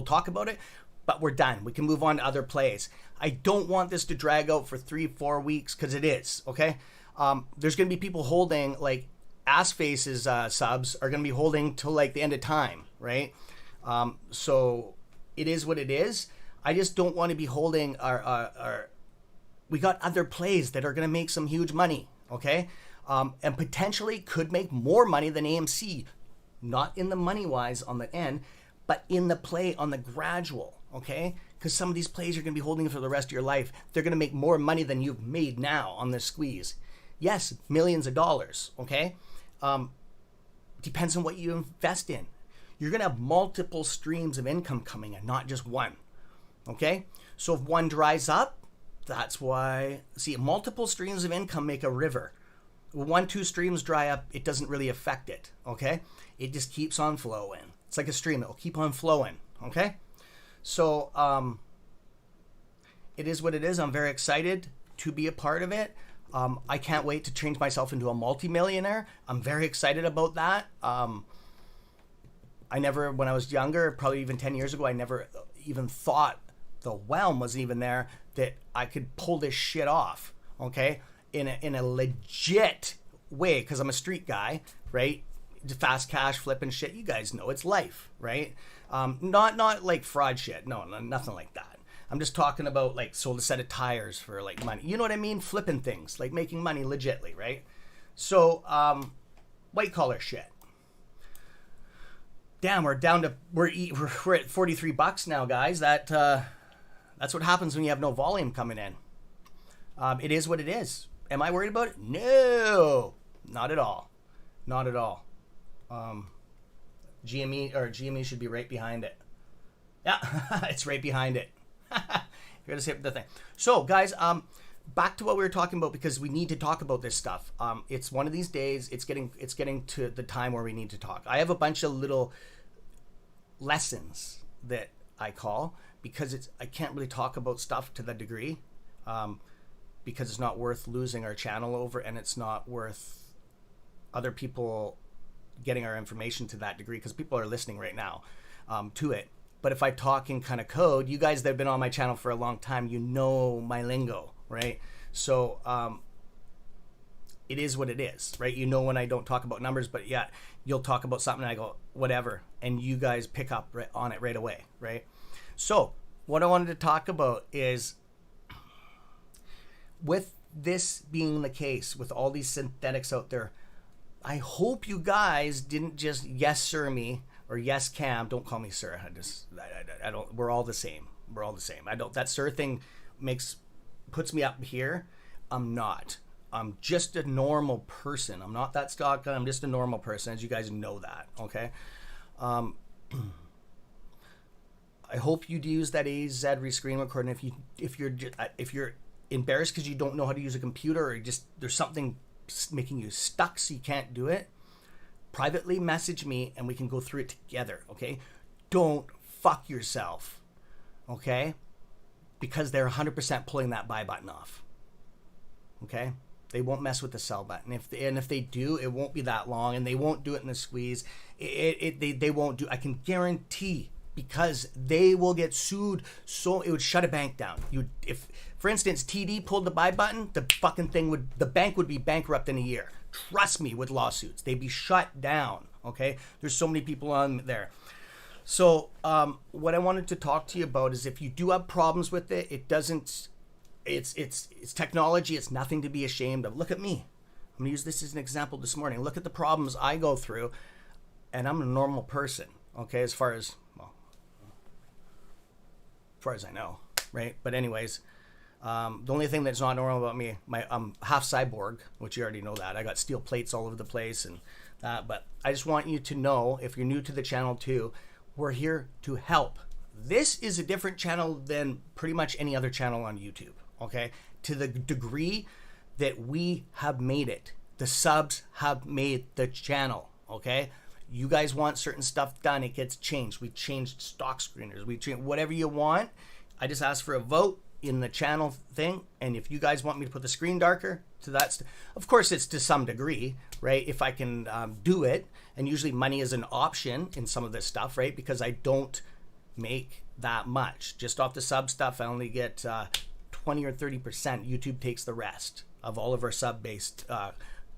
S1: talk about it, but we're done. We can move on to other plays. I don't want this to drag out for 3-4 weeks, because it is. Okay. There's going to be people holding, like, ass faces subs are going to be holding till like the end of time. Right. So it is what it is. I just don't want to be holding our we got other plays that are going to make some huge money, okay? And potentially could make more money than AMC. Not in the money-wise on the end, but in the play on the gradual, okay? Because some of these plays you're going to be holding for the rest of your life. They're going to make more money than you've made now on this squeeze. Yes, millions of dollars, okay? Depends on what you invest in. You're going to have multiple streams of income coming in, not just one, okay? So if one dries up, that's why, see, multiple streams of income make a river, 1, 2 streams dry up, it doesn't really affect it, okay? It just keeps on flowing. It's like a stream, it will keep on flowing, okay? So, it is what it is. I'm very excited to be a part of it. I can't wait to change myself into a multimillionaire. I'm very excited about that. I never, when I was younger, probably even 10 years ago, I never even thought, the whelm wasn't even there, that I could pull this shit off, okay? In a legit way, because I'm a street guy, right? Fast cash flipping shit. You guys know it's life, right? Not like fraud shit. No, nothing like that. I'm just talking about like sold a set of tires for like money. You know what I mean? Flipping things, like making money legitly, right? So, white collar shit. Damn, we're down to we're at $43 now, guys. That's what happens when you have no volume coming in. It is what it is. Am I worried about it? No, not at all. Not at all. GME should be right behind it. Yeah, it's right behind it. You're gonna say the thing. So, guys, back to what we were talking about, because we need to talk about this stuff. It's one of these days. It's getting to the time where we need to talk. I have a bunch of little lessons that I call, because I can't really talk about stuff to that degree, because it's not worth losing our channel over, and it's not worth other people getting our information to that degree, because people are listening right now to it. But if I talk in kind of code, you guys that have been on my channel for a long time, you know my lingo, right? So it is what it is, right? You know when I don't talk about numbers, but yeah, you'll talk about something and I go, whatever, and you guys pick up on it right away, right? So what I wanted to talk about is, with this being the case, with all these synthetics out there, I hope you guys didn't just yes sir me or yes Cam. Don't call me sir. I don't. We're all the same. We're all the same. I don't. That sir thing puts me up here. I'm not. I'm just a normal person. I'm not that stock guy. I'm just a normal person, as you guys know that. Okay. I hope you use that AZ rescreen recording. If you're embarrassed because you don't know how to use a computer, or just there's something making you stuck so you can't do it, privately message me and we can go through it together, okay? Don't fuck yourself, okay? Because they're 100% pulling that buy button off, okay? They won't mess with the sell button. If they do, it won't be that long, and they won't do it in the squeeze. They won't do. I can guarantee, because they will get sued. So it would shut a bank down. If, for instance, TD pulled the buy button, the bank would be bankrupt in a year. Trust me, with lawsuits, they'd be shut down. Okay, there's so many people on there. So what I wanted to talk to you about is, if you do have problems with it, it's technology. It's nothing to be ashamed of. Look at me. I'm gonna use this as an example this morning. Look at the problems I go through, and I'm a normal person. Okay, as far as I know, right? But anyways, the only thing that's not normal about me, I'm half cyborg, which you already know that. I got steel plates all over the place and that. But I just want you to know, if you're new to the channel too, we're here to help. This is a different channel than pretty much any other channel on YouTube, okay? To the degree that we have made it. The subs have made the channel, okay? You guys want certain stuff done, it gets changed. We changed stock screeners. We changed whatever you want. I just asked for a vote in the channel thing, and if you guys want me to put the screen darker, to that, of course it's to some degree, right? If I can do it, and usually money is an option in some of this stuff, right? Because I don't make that much. Just off the sub stuff, I only get 20 or 30%. YouTube takes the rest of all of our sub-based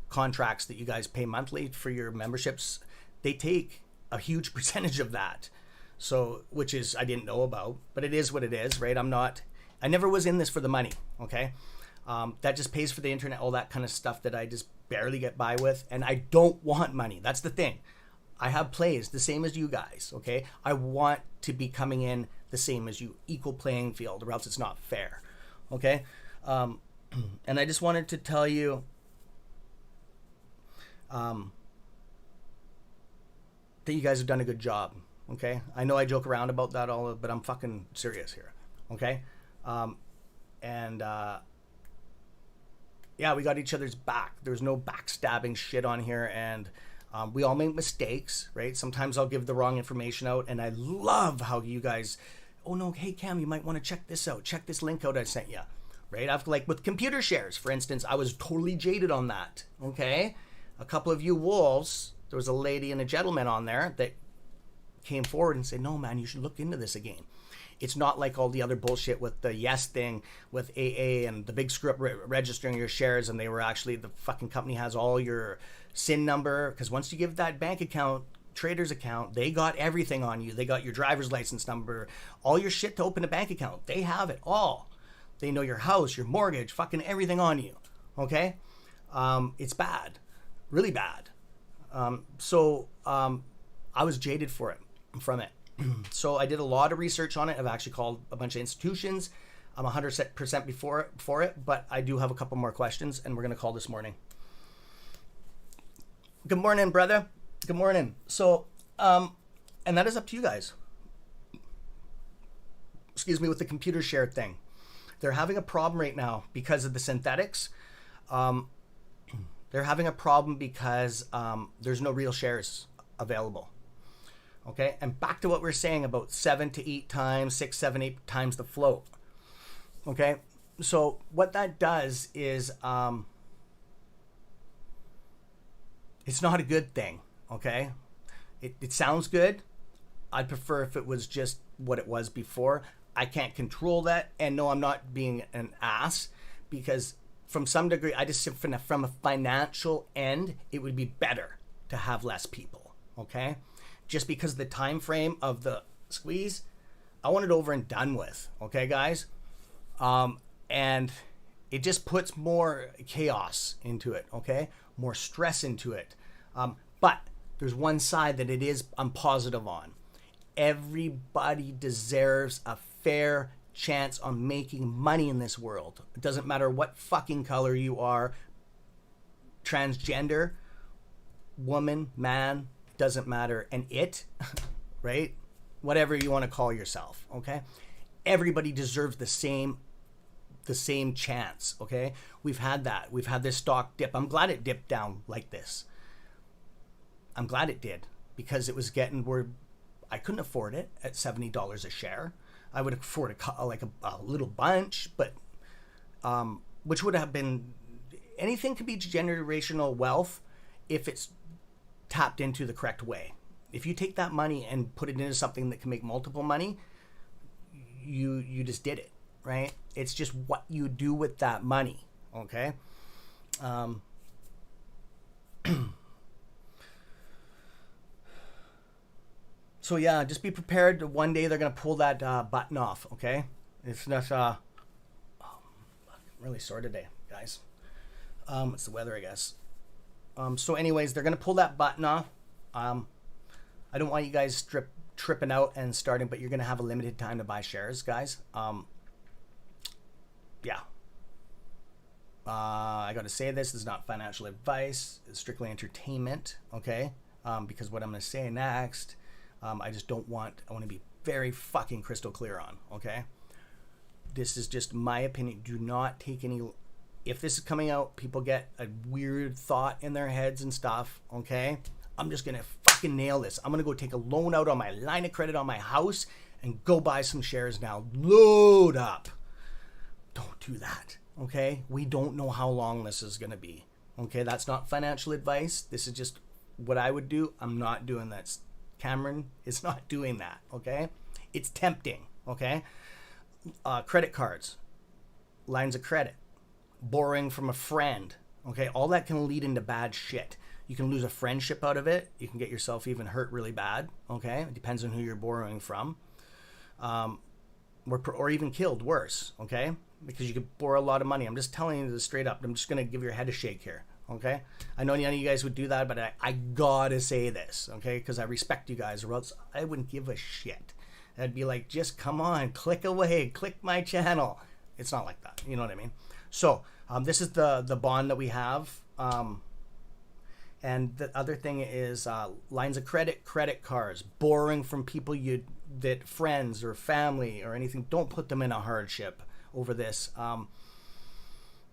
S1: contracts that you guys pay monthly for your memberships. They take a huge percentage of that. So, which is, I didn't know about, but it is what it is, right? I never was in this for the money, okay? That just pays for the internet, all that kind of stuff that I just barely get by with. And I don't want money. That's the thing. I have plays the same as you guys, okay? I want to be coming in the same as you, equal playing field, or else it's not fair, okay? And I just wanted to tell you, that you guys have done a good job, okay? I know I joke around about that all, but I'm fucking serious here, okay? Yeah, we got each other's back. There's no backstabbing shit on here, and we all make mistakes, right? Sometimes I'll give the wrong information out, and I love how you guys, oh no, hey Cam, you might want to check this out. Check this link out I sent you, right? I've, like with computer shares, for instance, I was totally jaded on that, okay? A couple of you wolves, there was a lady and a gentleman on there that came forward and said, no man, you should look into this again. It's not like all the other bullshit with the yes thing with AA and the big screw up registering your shares, and they were actually, the fucking company has all your SIN number, because once you give that bank account, trader's account, they got everything on you. They got your driver's license number, all your shit to open a bank account. They have it all. They know your house, your mortgage, fucking everything on you. Okay? It's bad. Really bad. So I was jaded from it. So I did a lot of research on it. I've actually called a bunch of institutions. I'm 100% for it, but I do have a couple more questions, and we're going to call this morning. Good morning, brother. Good morning. So, and that is up to you guys. Excuse me, with the computer share thing. They're having a problem right now because of the synthetics. They're having a problem because there's no real shares available. Okay, and back to what we're saying about 7 to 8 times, 6, 7, 8 times the float. Okay, so what that does is it's not a good thing. Okay, it sounds good. I'd prefer if it was just what it was before. I can't control that, and no, I'm not being an ass, because from some degree, I just from a financial end, it would be better to have less people. Okay. Just because the time frame of the squeeze, I want it over and done with. Okay, guys? And it just puts more chaos into it, okay? More stress into it. But there's one side that I'm positive on. Everybody deserves a fair chance on making money in this world. It doesn't matter what fucking color you are, transgender, woman, man, doesn't matter. And right? Whatever you want to call yourself, okay? Everybody deserves the same chance, okay? We've had that. We've had this stock dip. I'm glad it dipped down like this. I'm glad it did, because it was getting where I couldn't afford it at $70 a share. I would afford a little bunch, but which would have been, anything could be generational wealth if it's tapped into the correct way. If you take that money and put it into something that can make multiple money, you just did it, right? It's just what you do with that money, okay? So yeah, just be prepared. One day they're gonna pull that button off, okay? It's not. I'm really sore today, guys. It's the weather, I guess. So anyways, they're going to pull that button off. I don't want you guys tripping out and starting, but you're going to have a limited time to buy shares, guys. Yeah. I got to say this is not financial advice. It's strictly entertainment, okay? Because what I'm going to say next, I want to be very fucking crystal clear on, okay? This is just my opinion. Do not take any... If this is coming out, people get a weird thought in their heads and stuff, okay? I'm just going to fucking nail this. I'm going to go take a loan out on my line of credit on my house and go buy some shares now. Load up. Don't do that, okay? We don't know how long this is going to be, okay? That's not financial advice. This is just what I would do. I'm not doing that. Cameron is not doing that, okay? It's tempting, okay? Credit cards, lines of credit, borrowing from a friend, okay? All that can lead into bad shit. You can lose a friendship out of it. You can get yourself even hurt really bad, okay? It depends on who you're borrowing from. Or even killed, worse, okay? Because you could borrow a lot of money. I'm just telling you this straight up. I'm just going to give your head a shake here, okay? I know none of you guys would do that, but I gotta say this, okay? Because I respect you guys, or else I wouldn't give a shit. I'd be like, just come on, click away, click my channel. It's not like that, you know what I mean? So this is the bond that we have. And the other thing is lines of credit, credit cards, borrowing from people that friends or family or anything. Don't put them in a hardship over this,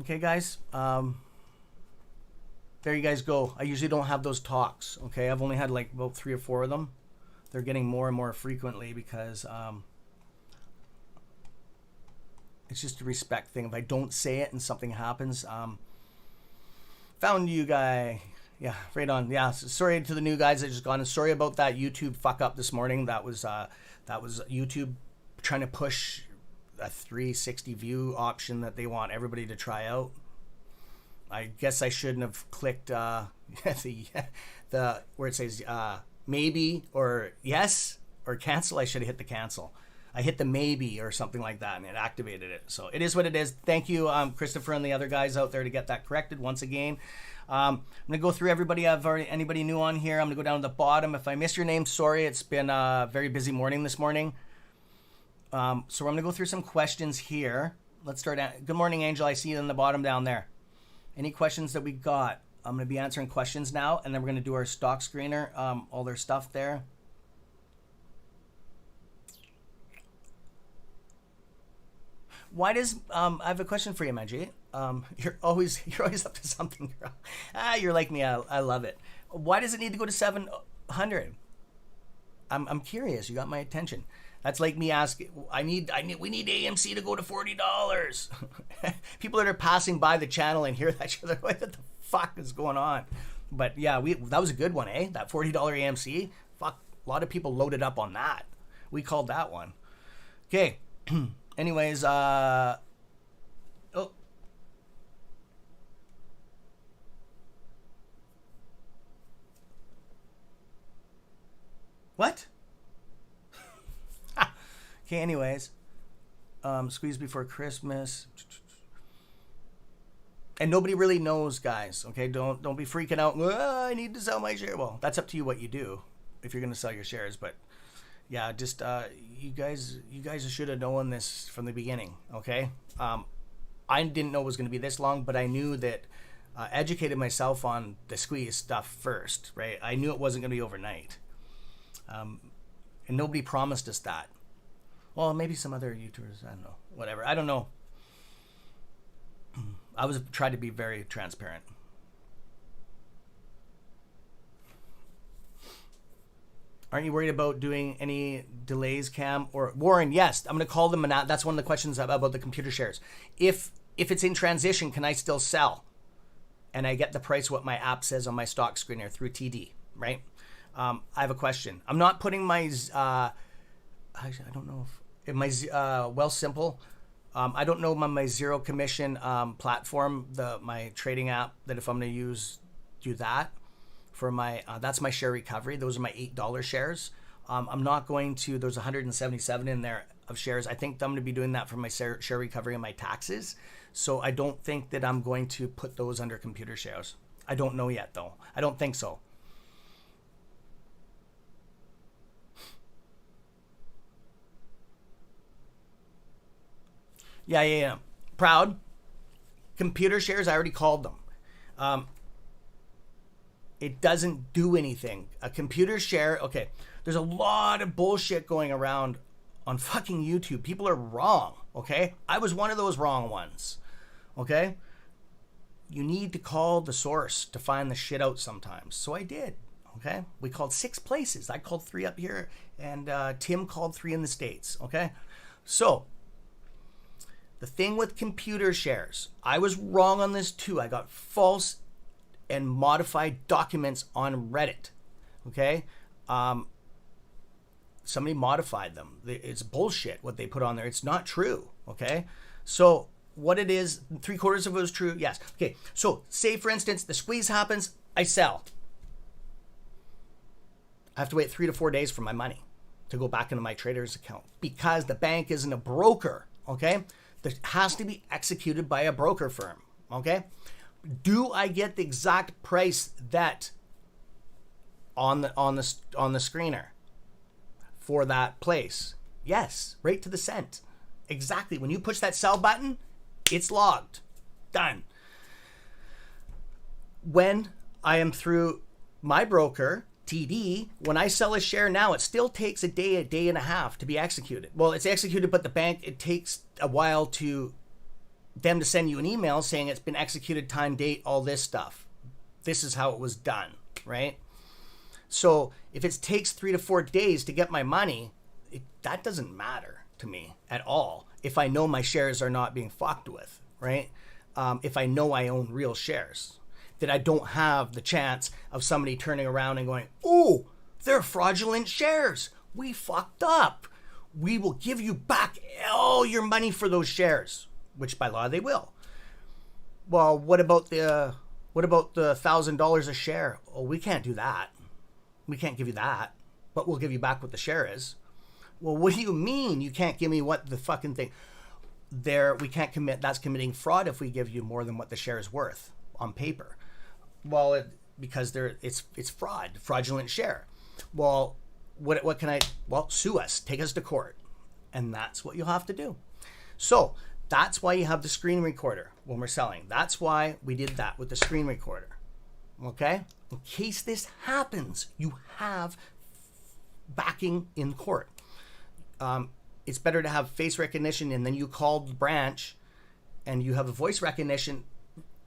S1: Okay, guys. There you guys go. I usually don't have those talks. Okay, I've only had like about 3 or 4 of them. They're getting more and more frequently because it's just a respect thing. If I don't say it and something happens, found you guy. Yeah, right on. Yeah, so sorry to the new guys that just gone. And sorry about that YouTube fuck up this morning. That was YouTube trying to push a 360 view option that they want everybody to try out. I guess I shouldn't have clicked the where it says maybe or yes or cancel. I should have hit the cancel. I hit the maybe or something like that, and it activated it. So it is what it is. Thank you, Christopher and the other guys out there to get that corrected once again. I'm gonna go through everybody. Anybody new on here. I'm gonna go down to the bottom. If I missed your name, sorry. It's been a very busy morning this morning. So I'm gonna go through some questions here. Let's start. Good morning, Angel. I see you in the bottom down there. Any questions that we got? I'm going to be answering questions now, and then we're going to do our stock screener, all their stuff there. Why does I have a question for you, Manji. You're always up to something, girl. You're like me. I love it. Why does it need to go to 700? I'm curious. You got my attention. That's like me asking, we need AMC to go to $40. People that are passing by the channel and hear that shit, they're like, what the fuck is going on? But yeah, that was a good one, eh? That $40 AMC. Fuck, a lot of people loaded up on that. We called that one. Okay. Anyways, oh. What? Okay, anyways, squeeze before Christmas, and nobody really knows, guys. Okay, don't be freaking out. I need to sell my share. Well, that's up to you what you do if you're gonna sell your shares. But yeah, just you guys should have known this from the beginning. Okay, I didn't know it was gonna be this long, but I knew that educated myself on the squeeze stuff first. Right, I knew it wasn't gonna be overnight, and nobody promised us that. Well, maybe some other YouTubers, I don't know, whatever. I don't know. I was trying to be very transparent. Aren't you worried about doing any delays, Cam? Or Warren, yes, I'm going to call them. That's one of the questions about the computer shares. If it's in transition, can I still sell? And I get the price what my app says on my stock screener through TD, right? I have a question. I'm not putting my... I don't know if my Simple. I don't know my zero commission platform, my trading app. That if I'm going to do that for my that's my share recovery. Those are my $8 shares. I'm not going to. There's 177 in there of shares. I think I'm going to be doing that for my share recovery and my taxes. So I don't think that I'm going to put those under computer shares. I don't know yet though. I don't think so. Yeah. Proud. Computer shares, I already called them. It doesn't do anything. A computer share, okay, there's a lot of bullshit going around on fucking YouTube. People are wrong, okay? I was one of those wrong ones, okay? You need to call the source to find the shit out sometimes. So I did, okay? We called 6 places. I called 3 up here, and Tim called 3 in the States, okay? So... the thing with computer shares, I was wrong on this too. I got false and modified documents on Reddit. Okay? Somebody modified them. It's bullshit what they put on there. It's not true. Okay? So what it is, 3/4 of it was true. Yes. Okay. So say for instance, the squeeze happens, I sell. I have to wait 3 to 4 days for my money to go back into my trader's account because the bank isn't a broker. Okay? That has to be executed by a broker firm, okay? Do I get the exact price that on the screener for that place? Yes, right to the cent. Exactly. When you push that sell button, it's logged. Done. When I am through my broker, TD, when I sell a share now, it still takes a day and a half to be executed. Well, it's executed, but the bank, it takes a while to them to send you an email saying it's been executed, time, date, all this stuff. This is how it was done, right? So if it takes 3 to 4 days to get my money, that doesn't matter to me at all if I know my shares are not being fucked with, right? If I know I own real shares, that I don't have the chance of somebody turning around and going, oh, they're fraudulent shares. We fucked up. We will give you back all your money for those shares, which by law they will. Well, what about the $1,000 a share? Oh, we can't do that. We can't give you that, but we'll give you back what the share is. Well, what do you mean you can't give me what the fucking thing? We can't commit. That's committing fraud if we give you more than what the share is worth on paper. Well, because it's fraud, fraudulent share. Well, what can I? Well, sue us, take us to court, and that's what you'll have to do. So that's why you have the screen recorder when we're selling. That's why we did that with the screen recorder. Okay, in case this happens, you have backing in court. It's better to have face recognition, and then you call the branch, and you have a voice recognition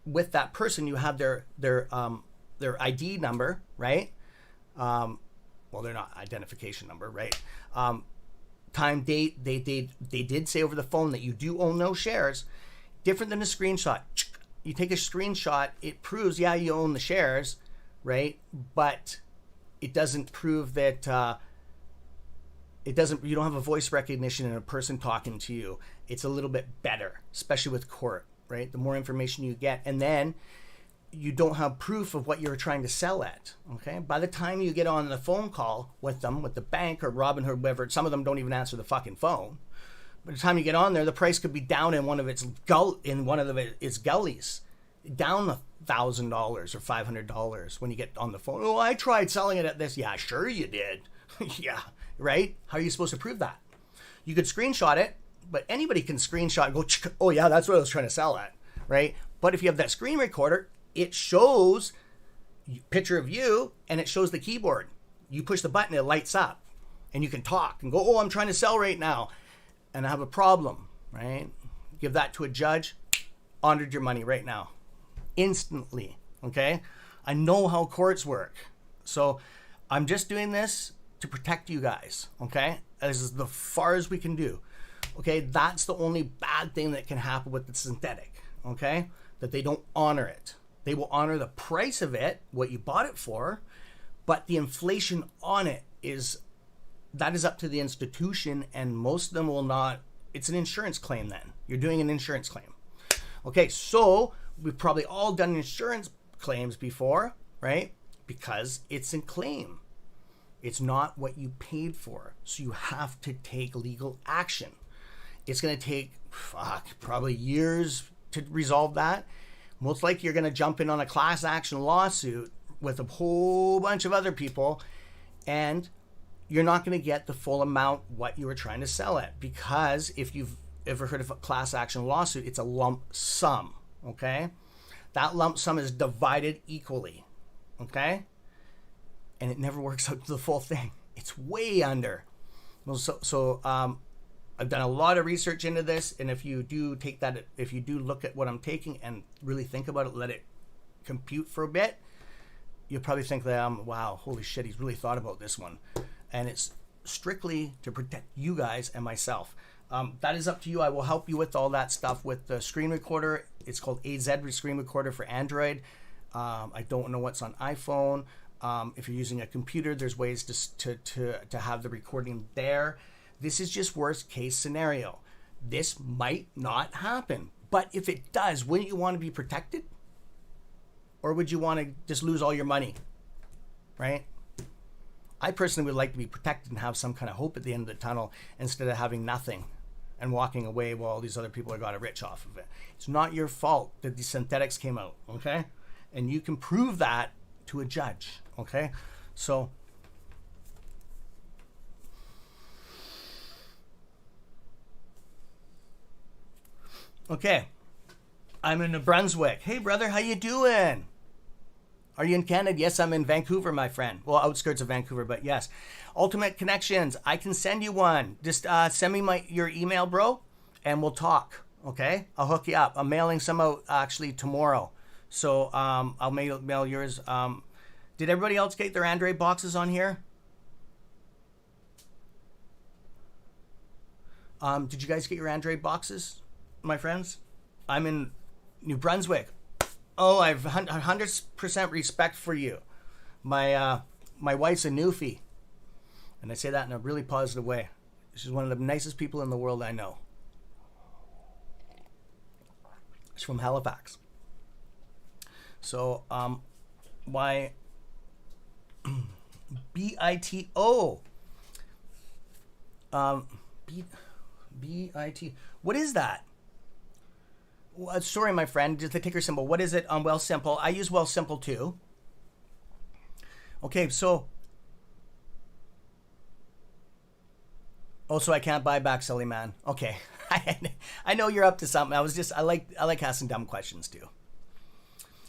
S1: with that person. You have their ID number, right? Well, they're not identification number, right? Time, date. They did say over the phone that you do own no shares. Different than a screenshot. You take a screenshot, it proves, yeah, you own the shares, right? But it doesn't prove that. You don't have a voice recognition and a person talking to you. It's a little bit better, especially with court, right? The more information you get, and then you don't have proof of what you're trying to sell at, okay? By the time you get on the phone call with them, with the bank or Robinhood, whatever, some of them don't even answer the fucking phone. By the time you get on there, the price could be down in one of its gullies, down $1,000 or $500 when you get on the phone. Oh, I tried selling it at this. Yeah, sure you did. Yeah, right? How are you supposed to prove that? You could screenshot it, but anybody can screenshot and go, oh yeah, that's what I was trying to sell at, right? But if you have that screen recorder, it shows a picture of you and it shows the keyboard. You push the button, it lights up, and you can talk and go, oh, I'm trying to sell right now and I have a problem, right? Give that to a judge, honored your money right now, instantly, okay? I know how courts work. So I'm just doing this to protect you guys, okay? This is the far as we can do, okay? That's the only bad thing that can happen with the synthetic, okay? That they don't honor it. They will honor the price of it, what you bought it for, but the inflation on it is up to the institution, and most of them will not. It's an insurance claim then. You're doing an insurance claim. Okay, so we've probably all done insurance claims before, right? Because it's a claim. It's not what you paid for. So you have to take legal action. It's going to take, probably years to resolve that. Most likely you're going to jump in on a class action lawsuit with a whole bunch of other people, and you're not going to get the full amount what you were trying to sell at, because if you've ever heard of a class action lawsuit, it's a lump sum, okay? That lump sum is divided equally, okay? And it never works out to the full thing. It's way under. Well, so I've done a lot of research into this, and if you do look at what I'm taking and really think about it, let it compute for a bit, you'll probably think that wow, holy shit, he's really thought about this one. And it's strictly to protect you guys and myself. That is up to you. I will help you with all that stuff with the screen recorder. It's called AZ Screen Recorder for Android. I don't know what's on iPhone. If you're using a computer, there's ways to have the recording there. This is just worst case scenario. This might not happen, but if it does, wouldn't you want to be protected? Or would you want to just lose all your money, right? I personally would like to be protected and have some kind of hope at the end of the tunnel instead of having nothing and walking away while all these other people are got rich off of it. It's not your fault that these synthetics came out, okay? And you can prove that to a judge, okay? So okay, I'm in New Brunswick. Hey brother, how you doing? Are you in Canada? Yes, I'm in Vancouver, my friend. Well, outskirts of Vancouver, but yes. Ultimate Connections, I can send you one. Just send me your email, bro, and we'll talk, Okay, I'll hook you up. I'm mailing some out actually tomorrow, so I'll mail yours. Did everybody else get their Android boxes on here? Did you guys get your Android boxes, my friends? I'm in New Brunswick. Oh, I've 100% respect for you. My wife's a newfie, and I say that in a really positive way. She's one of the nicest people in the world I know. She's from Halifax. So, why BITO? BIT. What is that? Sorry, my friend. Just the ticker symbol. What is it on Wealthsimple? I use Wealthsimple too. Okay, so. Oh, so I can't buy back, silly man. Okay. I know you're up to something. I like asking dumb questions too.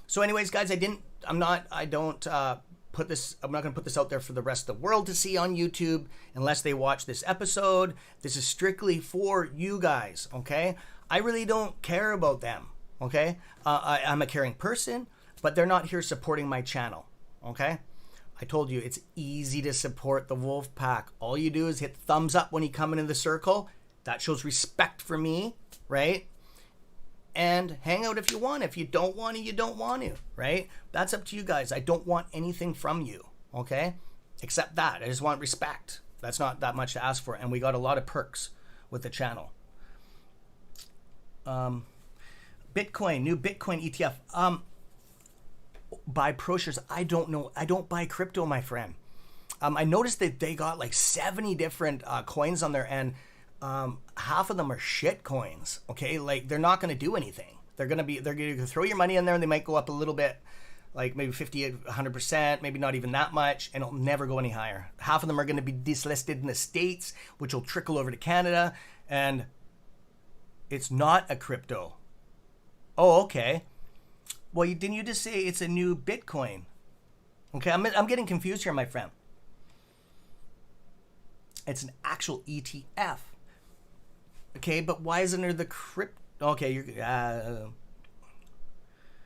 S1: So anyways, guys, I'm not going to put this out there for the rest of the world to see on YouTube unless they watch this episode. This is strictly for you guys, okay? I really don't care about them, okay? I'm a caring person, but they're not here supporting my channel, okay? I told you, it's easy to support the Wolf Pack. All you do is hit thumbs up when you come into the circle. That shows respect for me, right? And hang out if you want. If you don't want to, you don't want to, right? That's up to you guys. I don't want anything from you, okay? Except that. I just want respect. That's not that much to ask for. And we got a lot of perks with the channel. Bitcoin, new Bitcoin ETF. Buy ProShares. I don't know. I don't buy crypto, my friend. I noticed that they got like 70 different coins on there, and half of them are shit coins. Okay, like they're not going to do anything. They're going to throw your money in there, and they might go up a little bit, like maybe 50, 100%, maybe not even that much, and it'll never go any higher. Half of them are going to be delisted in the States, which will trickle over to Canada, and it's not a crypto. Oh, okay. Well, didn't you just say it's a new Bitcoin? Okay, I'm getting confused here, my friend. It's an actual ETF. Okay, but why isn't there the crypto? Okay,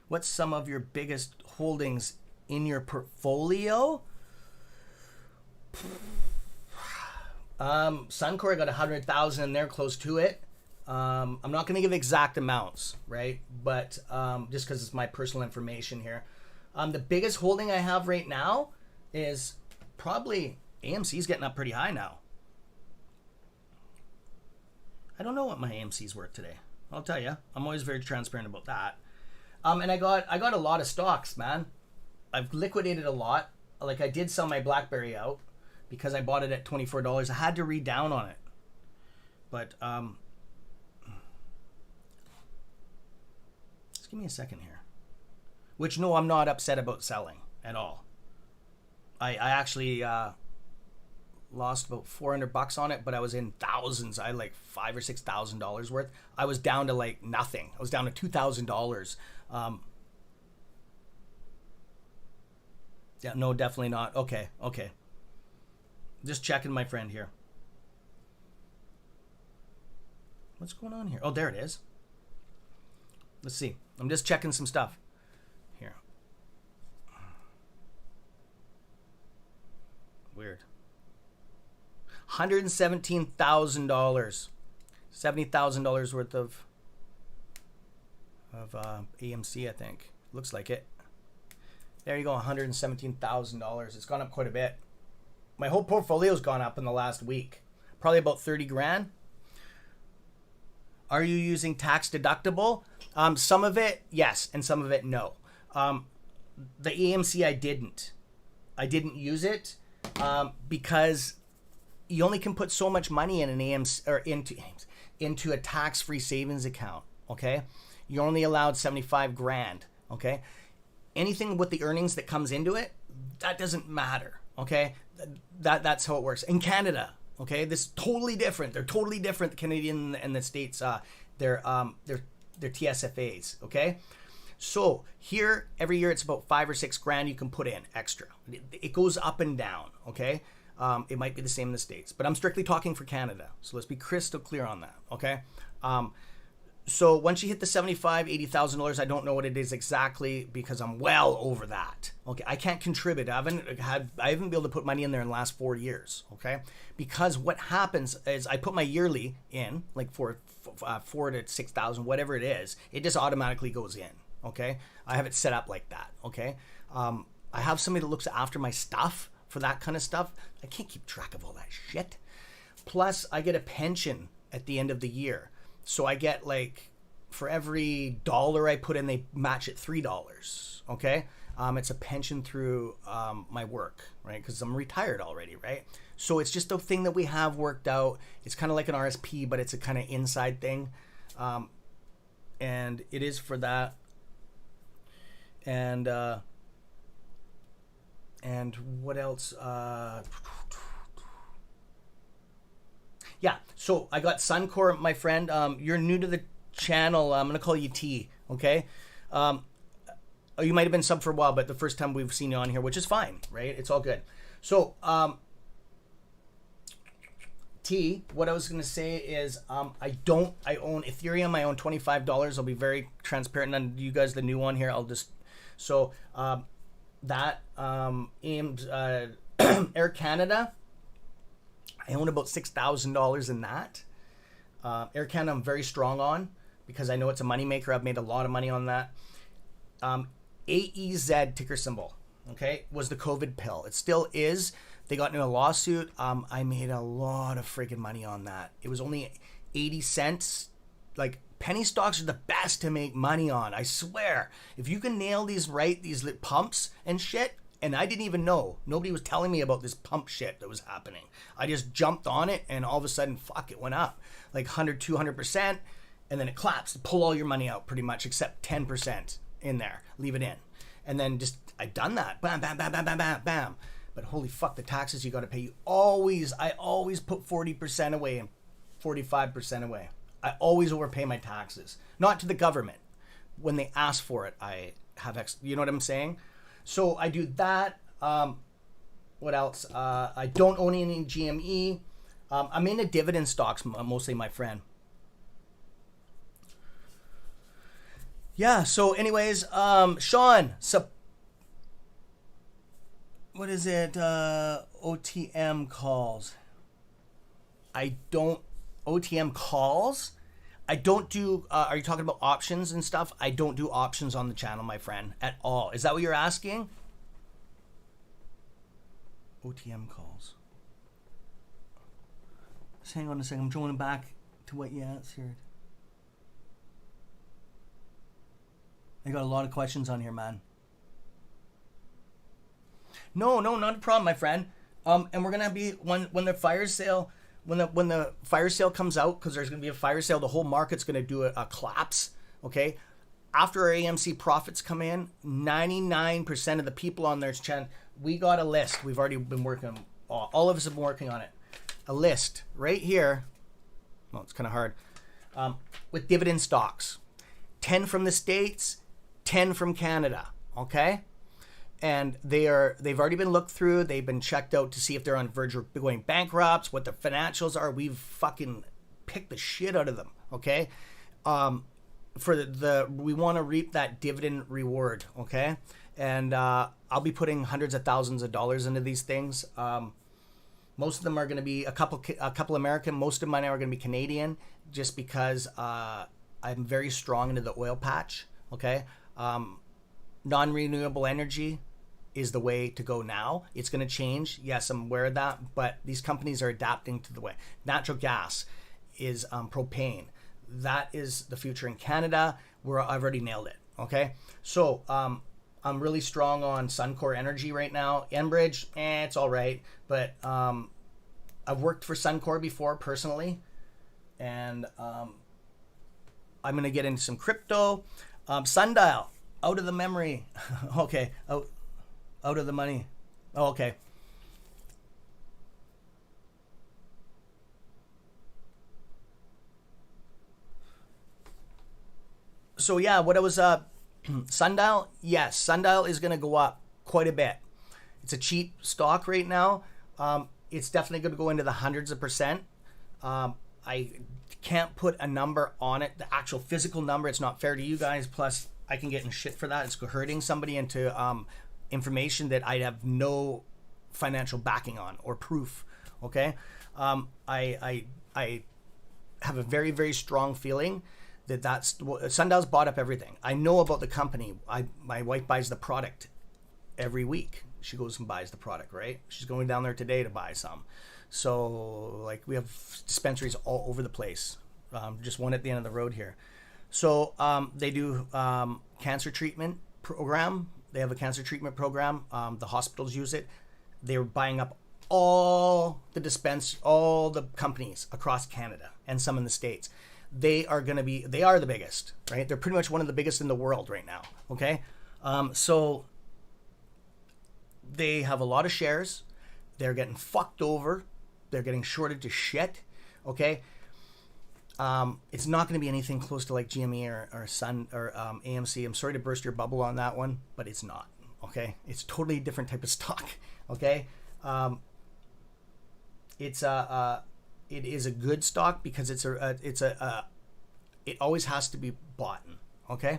S1: what's some of your biggest holdings in your portfolio? Suncor, I got 100,000 in there, close to it. I'm not going to give exact amounts, right? But just because it's my personal information here. The biggest holding I have right now is probably AMC's getting up pretty high now. I don't know what my AMC's worth today. I'll tell you. I'm always very transparent about that. And I got a lot of stocks, man. I've liquidated a lot. Like I did sell my BlackBerry out because I bought it at $24. I had to read down on it. But just give me a second here. Which no, I'm not upset about selling at all. I actually lost about $400 on it, but I was in thousands. I had like $5,000 or $6,000 worth. I was down to like nothing. I was down to $2,000. Yeah, no, definitely not. Okay. Just checking my friend here. What's going on here? Oh, there it is. Let's see. I'm just checking some stuff here. Weird. $117,000. $70,000 worth of AMC, I think. Looks like it. There you go, $117,000. It's gone up quite a bit. My whole portfolio's gone up in the last week. Probably about 30 grand. Are you using tax deductible? Some of it, yes, and some of it, no. The AMC, I didn't use it because you only can put so much money in an AMC or into a tax-free savings account. Okay, you're only allowed 75 grand. Okay, anything with the earnings that comes into it, that doesn't matter. Okay, that's how it works in Canada. Okay, this is totally different. They're totally different. The Canadian and the States, they're TSFAs. Okay, so here every year it's about 5 or 6 grand you can put in extra. It goes up and down. Okay. It might be the same in the States, but I'm strictly talking for Canada. So let's be crystal clear on that, okay? So once you hit the $75,000, $80,000, I don't know what it is exactly because I'm well over that. Okay, I can't contribute. I haven't been able to put money in there in the last 4 years. Okay, because what happens is I put my yearly in, like for 4 to 6,000, whatever it is. It just automatically goes in. Okay, I have it set up like that. Okay, I have somebody that looks after my stuff for that kind of stuff. I can't keep track of all that shit. Plus, I get a pension at the end of the year. So I get like, for every dollar I put in, they match it $3. Okay. It's a pension through my work, right? Because I'm retired already, right? So it's just a thing that we have worked out. It's kind of like an RSP, but it's a kind of inside thing. And it is for that. And what else? Yeah, so I got Suncor, my friend. You're new to the channel. I'm going to call you T, okay? You might have been sub for a while, but the first time we've seen you on here, which is fine, right? It's all good. So, T, what I was going to say is I own Ethereum. I own $25. I'll be very transparent. And you guys, the new one here, I'll just... So, Air Canada... I own about $6,000 in that. Air Canada I'm very strong on because I know it's a moneymaker. I've made a lot of money on that. AEZ ticker symbol, okay, was the COVID pill. It still is. They got into a lawsuit. I made a lot of freaking money on that. It was only 80 cents. Like, penny stocks are the best to make money on. I swear. If you can nail these right, these pumps and shit, and I didn't even know. Nobody was telling me about this pump shit that was happening. I just jumped on it, and all of a sudden, fuck, it went up. Like 100, 200%, and then it collapsed. Pull all your money out, pretty much, except 10% in there. Leave it in. And then just, I've done that. Bam, bam, bam, bam, bam, bam, bam. But holy fuck, the taxes you got to pay. I always put 40% away and 45% away. I always overpay my taxes. Not to the government. When they ask for it, I have you know what I'm saying? So I do that. What else? I don't own any GME. I'm into dividend stocks mostly, my friend. Yeah. So, anyways, Sean. So, what is it? OTM calls. OTM calls. I don't do, are you talking about options and stuff? I don't do options on the channel, my friend, at all. Is that what you're asking? OTM calls. Just hang on a second. I'm going back to what you answered. I got a lot of questions on here, man. No, not a problem, my friend. And we're going to be, when the fire sale... When the fire sale comes out, because there's going to be a fire sale, the whole market's going to do a collapse, okay? After our AMC profits come in, 99% of the people on their channel, we got a list. We've already been working, all of us have been working on it. A list right here, well, it's kind of hard, with dividend stocks. 10 from the States, 10 from Canada, okay? And they've already been looked through. They've been checked out to see if they're on the verge of going bankrupt, what their financials are. We've fucking picked the shit out of them, okay? We want to reap that dividend reward, okay? And I'll be putting hundreds of thousands of dollars into these things. Most of them are going to be a couple American. Most of mine are going to be Canadian, just because I'm very strong into the oil patch, okay? Non-renewable energy is the way to go now. It's going to change. Yes, I'm aware of that, but these companies are adapting to the way. Natural gas is propane. That is the future in Canada, where I've already nailed it. Okay, so I'm really strong on Suncor Energy right now. Enbridge, it's all right, but I've worked for Suncor before personally, and I'm going to get into some crypto. Sundial, out of the memory. Okay, out of the money. Oh, okay. So yeah, what it was, Sundial? Yes, Sundial is going to go up quite a bit. It's a cheap stock right now. It's definitely going to go into the hundreds of percent. I can't put a number on it, the actual physical number. It's not fair to you guys. Plus, I can get in shit for that. It's hurting somebody into information that I have no financial backing on or proof. Okay, I have a very, very strong feeling that's Sundow's bought up everything. I know about the company. My wife buys the product every week. She goes and buys the product, right? She's going down there today to buy some. So, like, we have dispensaries all over the place. Just one at the end of the road here. So, they do cancer treatment program. They have a cancer treatment program. The hospitals use it. They're buying up all the companies across Canada and some in the States. They are the biggest, right? They're pretty much one of the biggest in the world right now, okay? So they have a lot of shares. They're getting fucked over. They're getting shorted to shit, okay? It's not going to be anything close to like GME or Sun or AMC. I'm sorry to burst your bubble on that one, but it's not, okay? It's a totally different type of stock, okay? It is a good stock because it always has to be bought in, okay?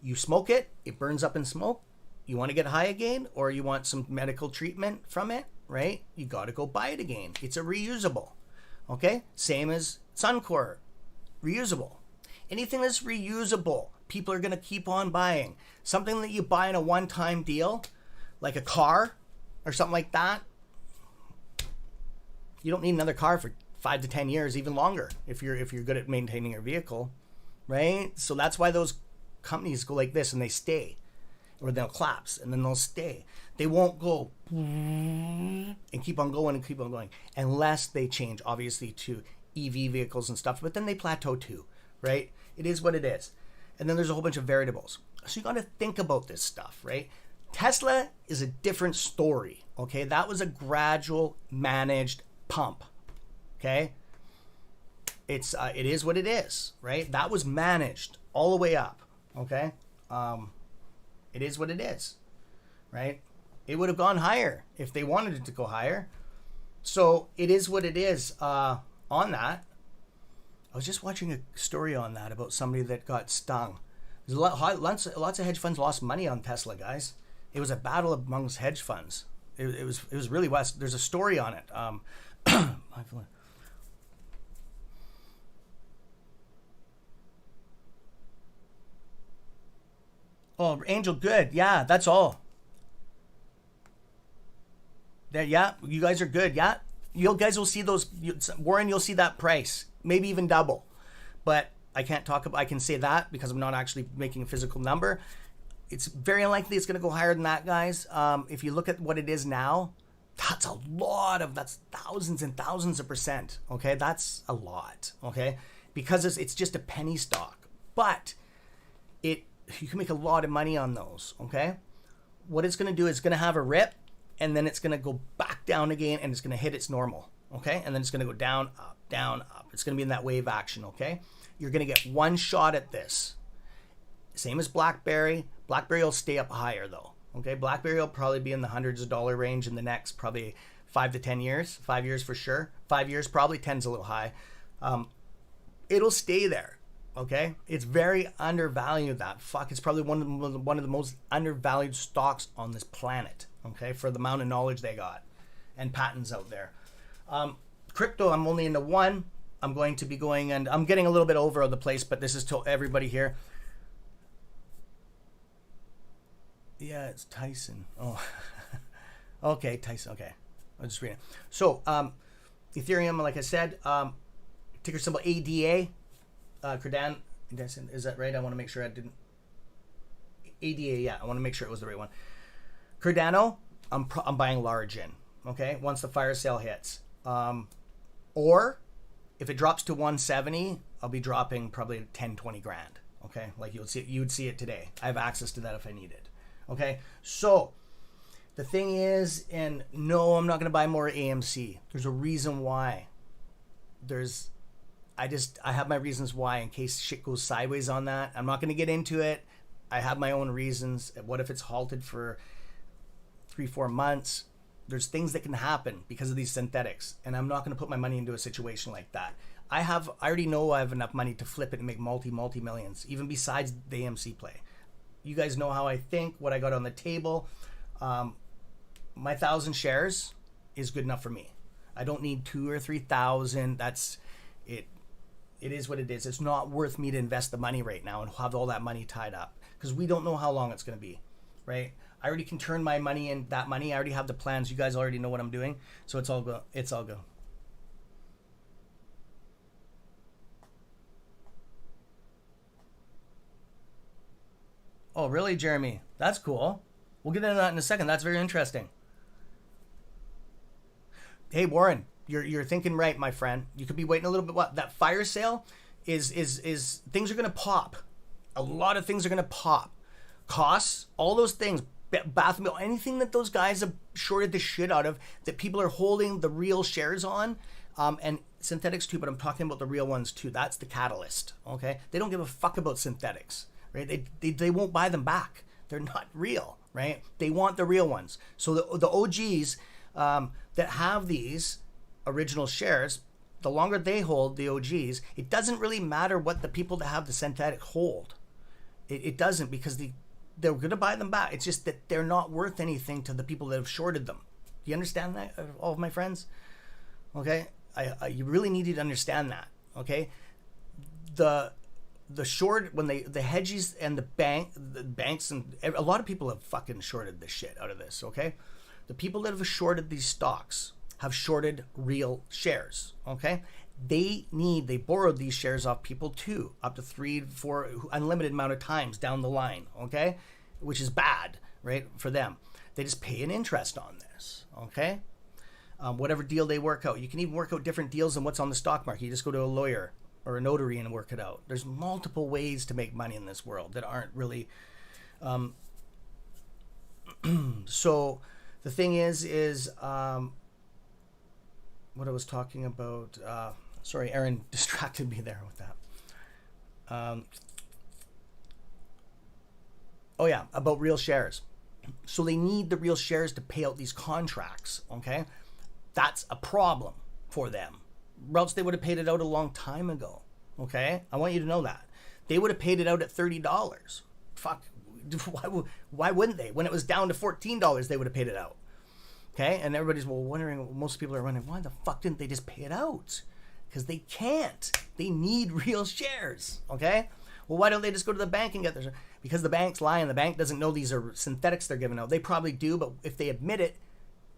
S1: You smoke it, it burns up in smoke. You want to get high again, or you want some medical treatment from it, right? You got to go buy it again. It's a reusable, okay? Same as Suncor, reusable. Anything that's reusable, people are going to keep on buying. Something that you buy in a one-time deal, like a car or something like that, you don't need another car for 5 to 10 years, even longer, if you're good at maintaining your vehicle, right? So that's why those companies go like this and they stay, or they'll collapse and then they'll stay. They won't go and keep on going unless they change, obviously, to EV vehicles and stuff. But then they plateau too, right? It is what it is. And then there's a whole bunch of variables. So you got to think about this stuff, right? Tesla is a different story, okay? That was a gradual, managed pump, okay? It is what it is, right? That was managed all the way up, okay? It is what it is, right? It would have gone higher if they wanted it to go higher. So it is what it is on that. I was just watching a story on that about somebody that got stung. There's lots of hedge funds lost money on Tesla, guys. It was a battle amongst hedge funds. It was really west. There's a story on it. Oh, Angel, good. Yeah, that's all. There, yeah, you guys are good. Yeah, you guys will see those. Warren, you'll see that price, maybe even double. But I can't talk about. I can say that because I'm not actually making a physical number. It's very unlikely it's going to go higher than that, guys. If you look at what it is now, that's thousands and thousands of percent. Okay, that's a lot. Okay, because it's just a penny stock, but you can make a lot of money on those, okay? What it's going to do is going to have a rip, and then it's going to go back down again, and it's going to hit its normal, okay? And then it's going to go down, up, down, up. It's going to be in that wave action, okay? You're going to get one shot at this. Same as BlackBerry. BlackBerry will stay up higher, though, okay? BlackBerry will probably be in the hundreds of dollar range in the next probably 5 to 10 years. 5 years for sure. 5 years probably. 10's a little high. It'll stay there. Okay, it's very undervalued. It's probably one of the most undervalued stocks on this planet. Okay, for the amount of knowledge they got and patents out there. Crypto, I'm only into one. I'm going to be going, and I'm getting a little bit over the place, but this is to everybody here. Yeah, it's Tyson. Oh, okay, Tyson. Okay, I'll just read it. So, Ethereum, like I said, ticker symbol ADA. Cardan, is that right? I want to make sure I didn't. ADA, yeah. I want to make sure it was the right one. Cardano, I'm buying large in. Okay, once the fire sale hits, or if it drops to 170, I'll be dropping probably 10, 20 grand. Okay, like you'd see it today. I have access to that if I need it. Okay, so the thing is, and no, I'm not going to buy more AMC. There's a reason why. I have my reasons why in case shit goes sideways on that. I'm not going to get into it. I have my own reasons. What if it's halted for 3-4 months? There's things that can happen because of these synthetics, and I'm not going to put my money into a situation like that. I already know I have enough money to flip it and make multi millions, even besides the AMC play. You guys know how I think, what I got on the table. My 1,000 shares is good enough for me. I don't need 2,000 or 3,000. That's it. It is what it is. It's not worth me to invest the money right now and have all that money tied up, because we don't know how long it's going to be, right? I already can turn my money in, that money. I already have the plans. You guys already know what I'm doing. So it's all good. It's all good. Oh, really, Jeremy? That's cool. We'll get into that in a second. That's very interesting. Hey, Warren, you're thinking right, my friend. You could be waiting a little bit. What, that fire sale is things are going to pop. A lot of things are going to pop. Costs, all those things, bath mill, anything that those guys have shorted the shit out of, that people are holding the real shares on, and synthetics too, but I'm talking about the real ones too. That's the catalyst, okay? They don't give a fuck about synthetics, right? They won't buy them back. They're not real, right? They want the real ones. So the OGs that have these original shares, the longer they hold, the OGs, it doesn't really matter what the people that have the synthetic hold. It doesn't, because they're going to buy them back. It's just that they're not worth anything to the people that have shorted them. Do you understand that, all of my friends? Okay? You really need to understand that, okay? The short, when the hedges and the banks, and a lot of people have fucking shorted the shit out of this, okay? The people that have shorted these stocks have shorted real shares, okay? They borrowed these shares off people too, up to 3, 4, unlimited amount of times down the line, okay? Which is bad, right, for them. They just pay an interest on this, okay? Whatever deal they work out. You can even work out different deals than what's on the stock market. You just go to a lawyer or a notary and work it out. There's multiple ways to make money in this world that aren't really... So the thing is what I was talking about... sorry, Aaron distracted me there with that. Oh yeah, about real shares. So they need the real shares to pay out these contracts, okay? That's a problem for them. Or else they would have paid it out a long time ago, okay? I want you to know that. They would have paid it out at $30. Fuck, why wouldn't they? When it was down to $14, they would have paid it out, okay? And everybody's wondering, most people are wondering, why the fuck didn't they just pay it out? Because they can't. They need real shares, okay? Well, why don't they just go to the bank and get their... Because the bank's lying. The bank doesn't know these are synthetics they're giving out. They probably do, but if they admit it,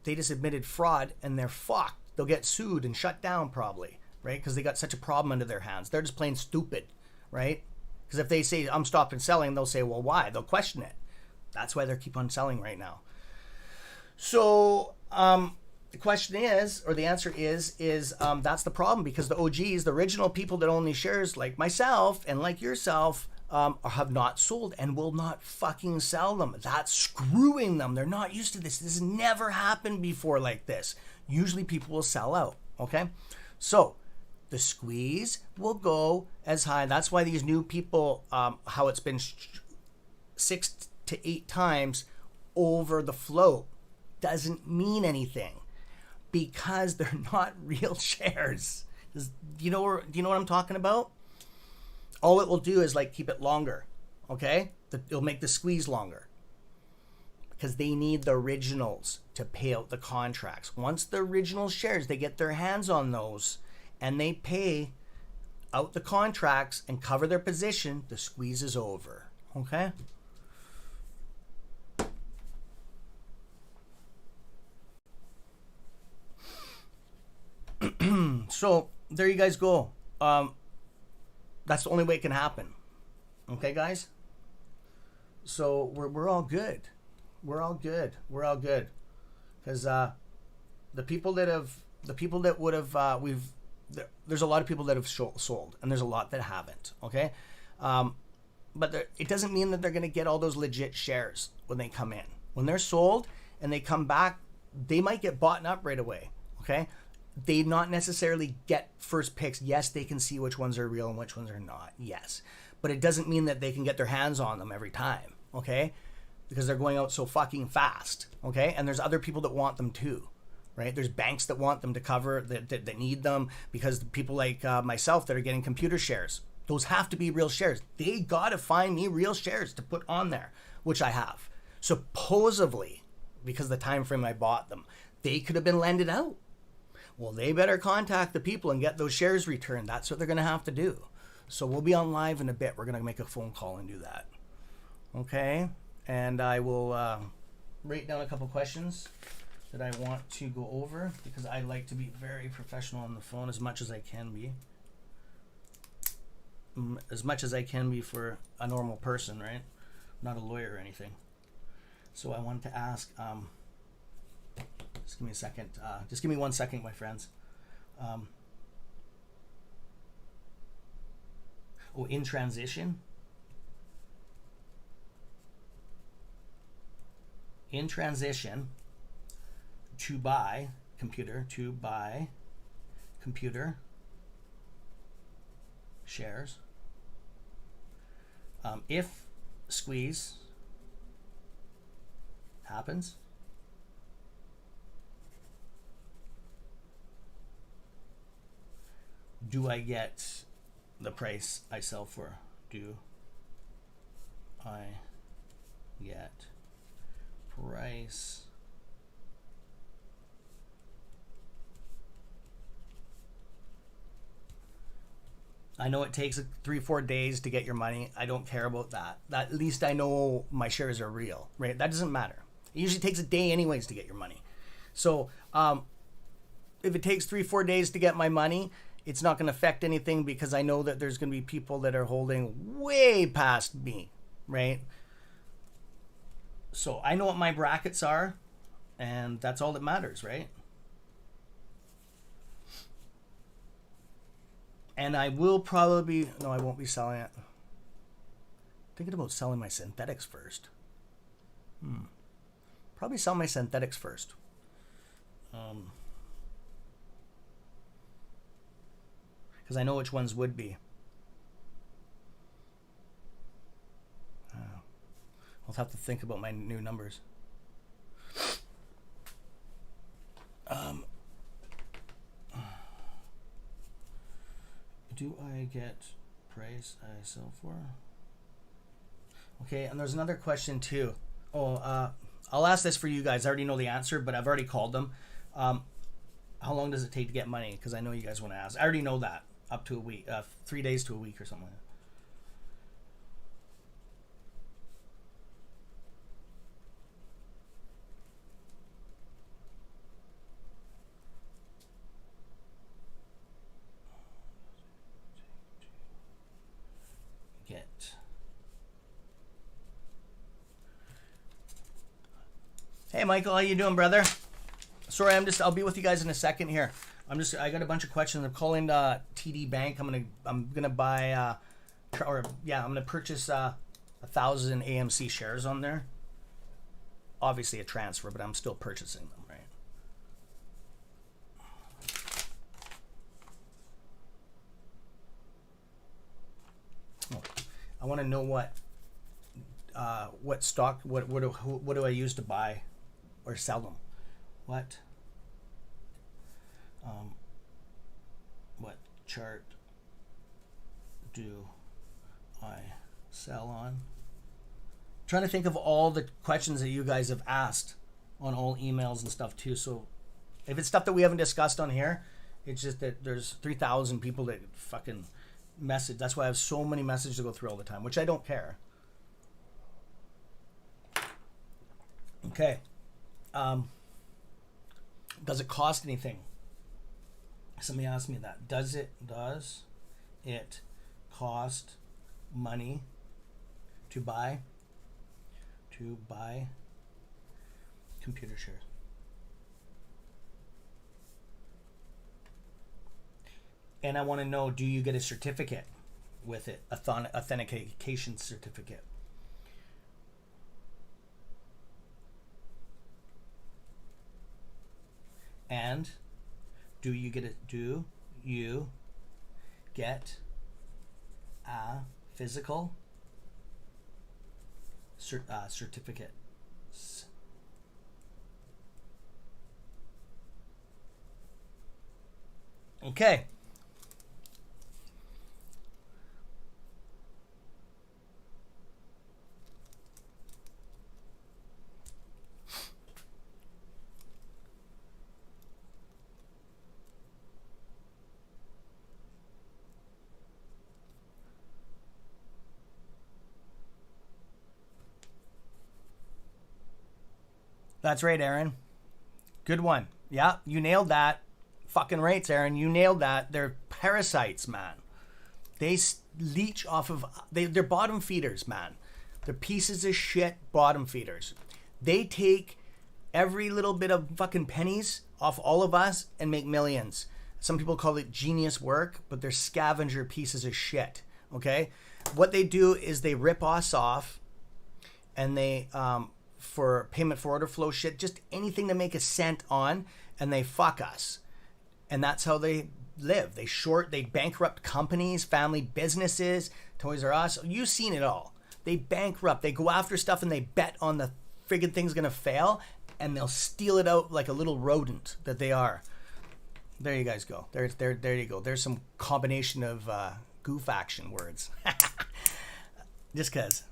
S1: they just admitted fraud and they're fucked. They'll get sued and shut down probably, right? Because they got such a problem under their hands. They're just plain stupid, right? Because if they say, I'm stopping selling, they'll say, well, why? They'll question it. That's why they keep on selling right now. So, the question is, or the answer is that's the problem, because the OGs, the original people that own these shares, like myself and like yourself, have not sold and will not fucking sell them. That's screwing them. They're not used to this. This has never happened before like this. Usually people will sell out, okay? So the squeeze will go as high. That's why these new people, how it's been 6 to 8 times over the float doesn't mean anything, because they're not real shares. Do you know what I'm talking about? All it will do is like keep it longer, okay? It'll make the squeeze longer, because they need the originals to pay out the contracts. Once the original shares, they get their hands on those and they pay out the contracts and cover their position, the squeeze is over, okay? So there you guys go. That's the only way it can happen. Okay, guys? So we're all good. We're all good. We're all good. Because the people that would have, there's a lot of people that have sold, and there's a lot that haven't, okay? But it doesn't mean that they're going to get all those legit shares when they come in. When they're sold and they come back, they might get bought up right away, okay? They not necessarily get first picks. Yes, they can see which ones are real and which ones are not. Yes. But it doesn't mean that they can get their hands on them every time. Okay? Because they're going out so fucking fast. Okay? And there's other people that want them too. right? There's banks that want them to cover, that need them, because people like myself that are getting computer shares, those have to be real shares. They got to find me real shares to put on there, which I have. Supposedly, because of the time frame I bought them, they could have been lended out. Well, they better contact the people and get those shares returned. That's what they're going to have to do. So we'll be on live in a bit. We're going to make a phone call and do that. Okay? And I will write down a couple questions that I want to go over, because I like to be very professional on the phone as much as I can be. As much as I can be for a normal person, right? Not a lawyer or anything. So I wanted to ask... just give me a second. Just give me 1 second, my friends. In transition. In transition to buy computer shares. If squeeze happens, do I get the price I sell for? Do I get price I know it takes 3-4 days to get your money. I don't care about that. At least I know my shares are real, right? That doesn't matter. It usually takes a day anyways to get your money. So if it takes 3-4 days to get my money, it's not going to affect anything, because I know that there's going to be people that are holding way past me, right? So I know what my brackets are, and that's all that matters, right? And I will probably... No, I won't be selling it. Thinking about selling my synthetics first. Probably sell my synthetics first. Because I know which ones would be. I'll have to think about my new numbers. Do I get price I sell for? Okay, and there's another question too. I'll ask this for you guys. I already know the answer, but I've already called them. How long does it take to get money? Because I know you guys want to ask. I already know that. Up to a week. 3 days to a week or something like that. Hey Michael, how you doing, brother? Sorry, I'll be with you guys in a second here. I got a bunch of questions. I'm calling TD Bank. I'm gonna buy I'm gonna purchase 1,000 AMC shares on there. Obviously a transfer, but I'm still purchasing them, right? I want to know what stock, what do I use to buy or sell them? What chart do I sell on? I'm trying to think of all the questions that you guys have asked on all emails and stuff too. So if it's stuff that we haven't discussed on here, it's just that there's 3,000 people that fucking message. That's why I have so many messages to go through all the time, which I don't care. Okay. Does it cost anything? Somebody asked me that. Does it cost money to buy computer shares? And I want to know, do you get a certificate with it, authentication certificate? And do you get a physical certificate? Okay. That's right, Aaron. Good one. Yeah, you nailed that. Fucking rates, Aaron. You nailed that. They're parasites, man. They leech off of... They're bottom feeders, man. They're pieces of shit bottom feeders. They take every little bit of fucking pennies off all of us and make millions. Some people call it genius work, but they're scavenger pieces of shit, okay? What they do is they rip us off and they... for payment for order flow shit, just anything to make a cent on, and they fuck us. And that's how they live. They bankrupt companies, family businesses, Toys R Us. You've seen it all. They bankrupt. They go after stuff and they bet on the friggin' thing's gonna fail, and they'll steal it out like a little rodent that they are. There you guys go. There you go. There's some combination of goof action words. Just cause.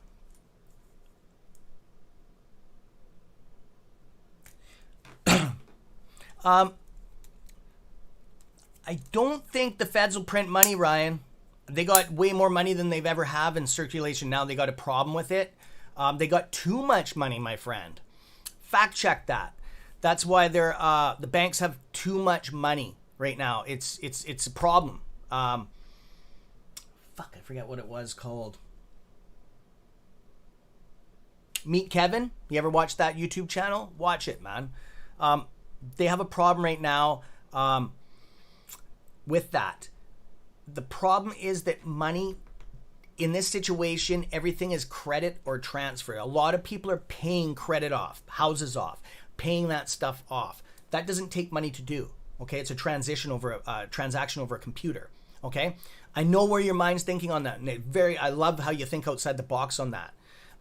S1: I don't think the feds will print money, Ryan. They got way more money than they've ever have in circulation now. They got a problem with it. They got too much money, my friend. Fact check that. That's why they're the banks have too much money right now. It's a problem. Fuck, I forget what it was called. Meet Kevin. You ever watch that YouTube channel? Watch it, man. They have a problem right now with that. The problem is that money in this situation, everything is credit or transfer. A lot of people are paying credit off, houses off, paying that stuff off. That doesn't take money to do. Okay, it's a transaction over a computer. Okay, I know where your mind's thinking on that. I love how you think outside the box on that.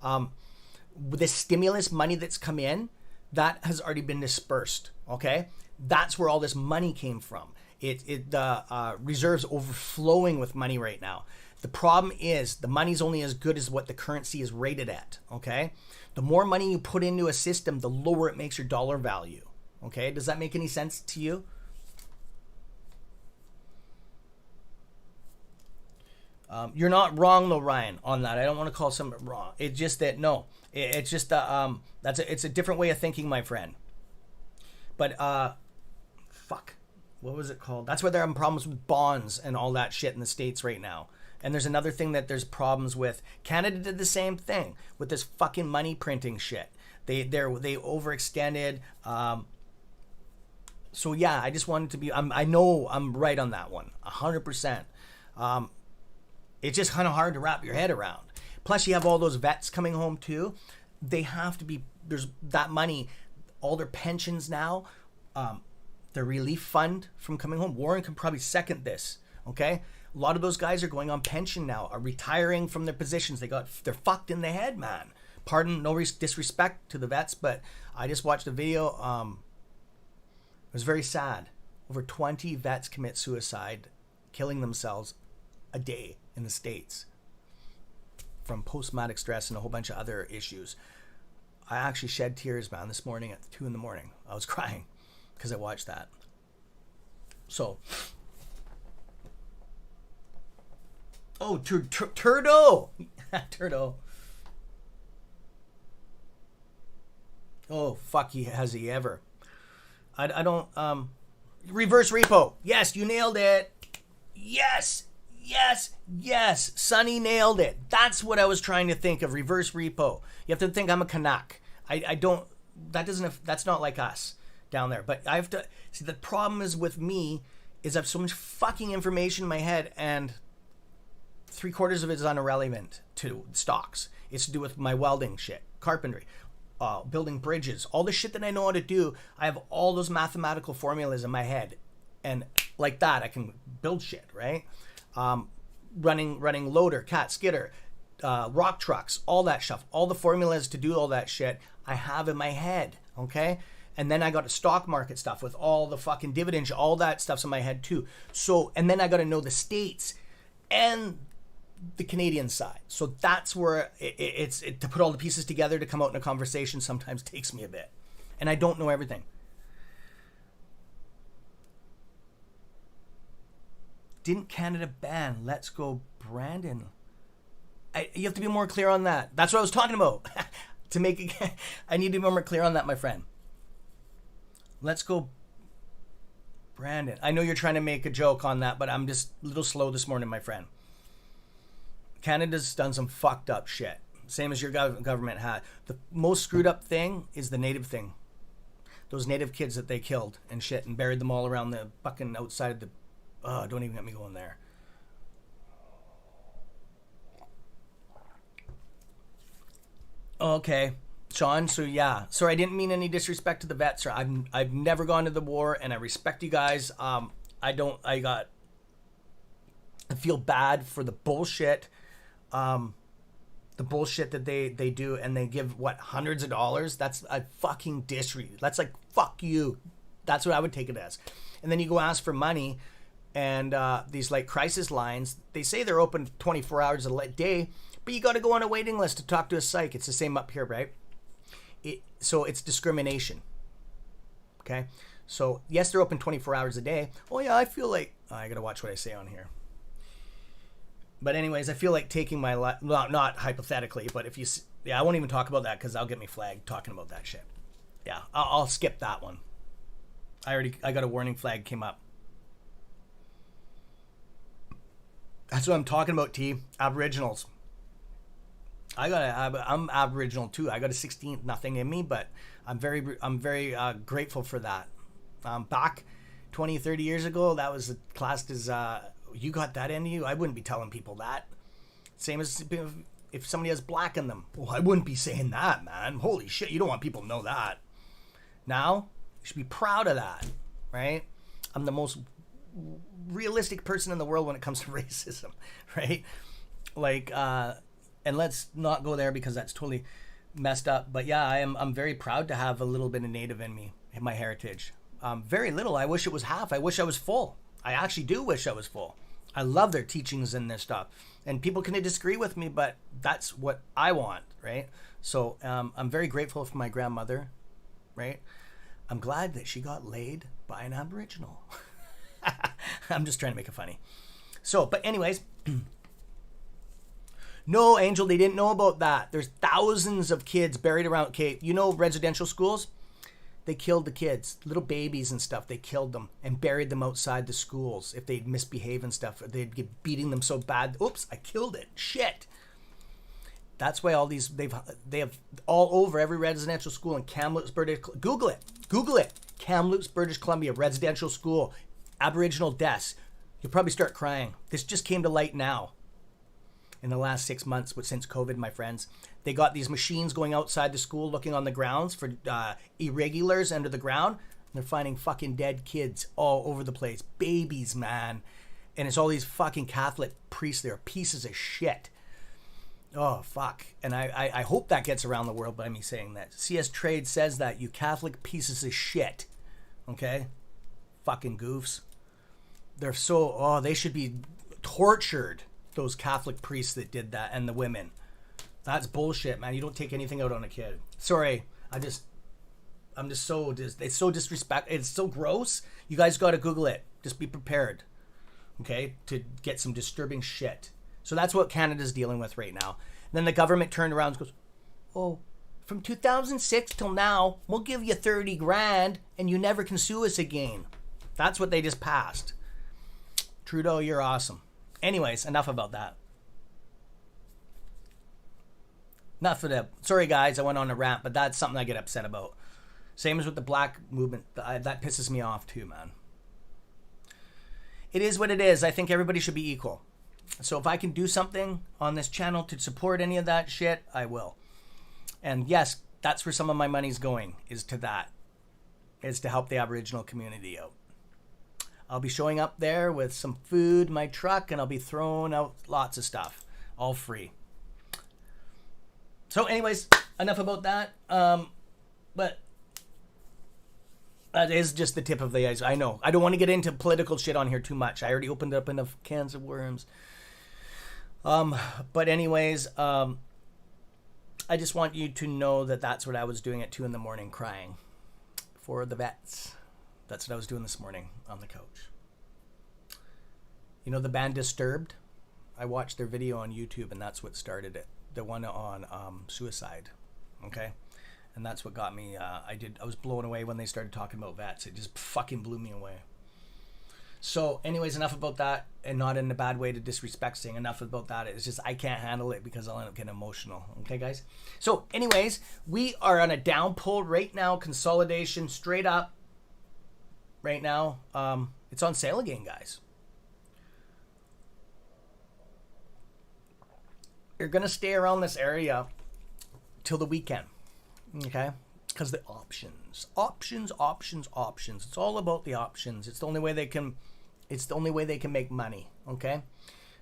S1: With the stimulus money that's come in, that has already been dispersed. Okay, that's where all this money came from. The reserves overflowing with money right now. The problem is the money's only as good as what the currency is rated at. Okay, the more money you put into a system, the lower it makes your dollar value. Okay, does that make any sense to you? You're not wrong though, Ryan, on that. I don't want to call something wrong. It's just that it's just it's a different way of thinking, my friend. But fuck, what was it called? That's why there are problems with bonds and all that shit in the States right now. And there's another thing that there's problems with. Canada did the same thing with this fucking money printing shit. They overextended. So yeah, I just wanted to be. I know I'm right on that one, 100%. It's just kind of hard to wrap your head around. Plus, you have all those vets coming home too. They have to be. There's that money, all their pensions now, their relief fund from coming home. Warren can probably second this. Okay, a lot of those guys are going on pension now, are retiring from their positions. They're fucked in the head, man. Pardon, no disrespect to the vets, but I just watched a video. It was very sad. Over 20 vets commit suicide, killing themselves a day in the States from post-traumatic stress and a whole bunch of other issues. I actually shed tears, man, this morning at 2 a.m. I was crying because I watched that. So, oh, Turdo! Turdo. Oh, fuck, has he ever. I don't, reverse repo. Yes, you nailed it. Yes. Sonny nailed it. That's what I was trying to think of, reverse repo. You have to think I'm a Canuck. That's not like us down there. But I have to, see, the problem is with me is I have so much fucking information in my head and 3/4 of it is irrelevant to stocks. It's to do with my welding shit, carpentry. Building bridges, all the shit that I know how to do. I have all those mathematical formulas in my head, and like that I can build shit, right? Running loader, cat skidder, rock trucks, all that stuff, all the formulas to do all that shit I have in my head. Okay, And then I got the stock market stuff with all the fucking dividends, all that stuff's in my head too. So, and then I got to know the States and the Canadian side. So that's where to put all the pieces together to come out in a conversation sometimes takes me a bit. And I don't know everything. Didn't Canada ban Let's Go Brandon? You have to be more clear on that. That's what I was talking about. To make it, I need to be more clear on that, my friend. Let's Go Brandon. I know you're trying to make a joke on that, but I'm just a little slow this morning, my friend. Canada's done some fucked up shit. Same as your government had. The most screwed up thing is the native thing. Those native kids that they killed and shit and buried them all around the fucking outside of the... Oh, don't even get me going there. Okay, Sean. So yeah, sorry, I didn't mean any disrespect to the vets. Sir, I've never gone to the war, and I respect you guys. I feel bad for the bullshit, that they do, and they give hundreds of dollars. That's a fucking disrespect. That's like fuck you. That's what I would take it as. And then you go ask for money. And these like crisis lines, they say they're open 24 hours a day, but you got to go on a waiting list to talk to a psych. It's the same up here, right? So it's discrimination. Okay? So yes, they're open 24 hours a day. Oh yeah, I feel like... I got to watch what I say on here. But anyways, I feel like taking my... not hypothetically, but if you... Yeah, I won't even talk about that because I'll get me flagged talking about that shit. Yeah, I'll skip that one. I got a warning flag came up. That's what I'm talking about, T. Aboriginals. I'm Aboriginal too. I got a 16th nothing in me, but I'm very grateful for that. Back 20, 30 years ago, that was classed as you got that in you. I wouldn't be telling people that. Same as if somebody has black in them. Well, I wouldn't be saying that, man. Holy shit, you don't want people to know that. Now, you should be proud of that, right? I'm the most realistic person in the world when it comes to racism, right? Like, and let's not go there because that's totally messed up. But yeah, I'm very proud to have a little bit of Native in me, in my heritage. Very little. I wish it was half. I wish I was full. I actually do wish I was full. I love their teachings and their stuff. And people can disagree with me, but that's what I want, right? So I'm very grateful for my grandmother, right? I'm glad that she got laid by an Aboriginal. I'm just trying to make it funny. So, but anyways, no, Angel, they didn't know about that. There's thousands of kids buried around. Okay, you know residential schools? They killed the kids, little babies and stuff. They killed them and buried them outside the schools if they'd misbehave and stuff. They'd get beating them so bad. Oops, I killed it. Shit. That's why all these they have all over every residential school in Kamloops, British. Google it. Kamloops, British Columbia, residential school. Aboriginal deaths. You'll probably start crying. This just came to light now. In the last 6 months, but since COVID, my friends, they got these machines going outside the school looking on the grounds for irregulars under the ground. And they're finding fucking dead kids all over the place. Babies, man. And it's all these fucking Catholic priests. They're pieces of shit. Oh, fuck. And I hope that gets around the world by me saying that. CS Trade says that, you Catholic pieces of shit. Okay? Fucking goofs. They're so... they should be tortured. Those Catholic priests that did that and the women. That's bullshit, man. You don't take anything out on a kid. Sorry. It's so disrespectful. It's so gross. You guys got to Google it. Just be prepared. Okay? To get some disturbing shit. So that's what Canada's dealing with right now. And then the government turned around and goes, oh, from 2006 till now, we'll give you 30 grand and you never can sue us again. That's what they just passed. Trudeau, you're awesome. Anyways, enough about that. Enough of that. Sorry, guys, I went on a rant, but that's something I get upset about. Same as with the black movement. That pisses me off too, man. It is what it is. I think everybody should be equal. So if I can do something on this channel to support any of that shit, I will. And yes, that's where some of my money's going, is to that. Is to help the Aboriginal community out. I'll be showing up there with some food in my truck, and I'll be throwing out lots of stuff. All free. So anyways, enough about that. But That is just the tip of the iceberg. I know. I don't want to get into political shit on here too much. I already opened up enough cans of worms. But anyways, I just want you to know that that's what I was doing at 2 a.m, crying for the vets. That's what I was doing this morning on the couch. You know the band Disturbed? I watched their video on YouTube, and that's what started it. The one on suicide. Okay? And that's what got me. I was blown away when they started talking about vets. It just fucking blew me away. So, anyways, enough about that, and not in a bad way to disrespect saying enough about that. It's just I can't handle it because I'll end up getting emotional. Okay, guys? So, anyways, we are on a down pull right now. Consolidation straight up right now. It's on sale again, guys. You're going to stay around this area till the weekend. Okay? Because the options. It's all about the options. It's the only way they can make money. Okay?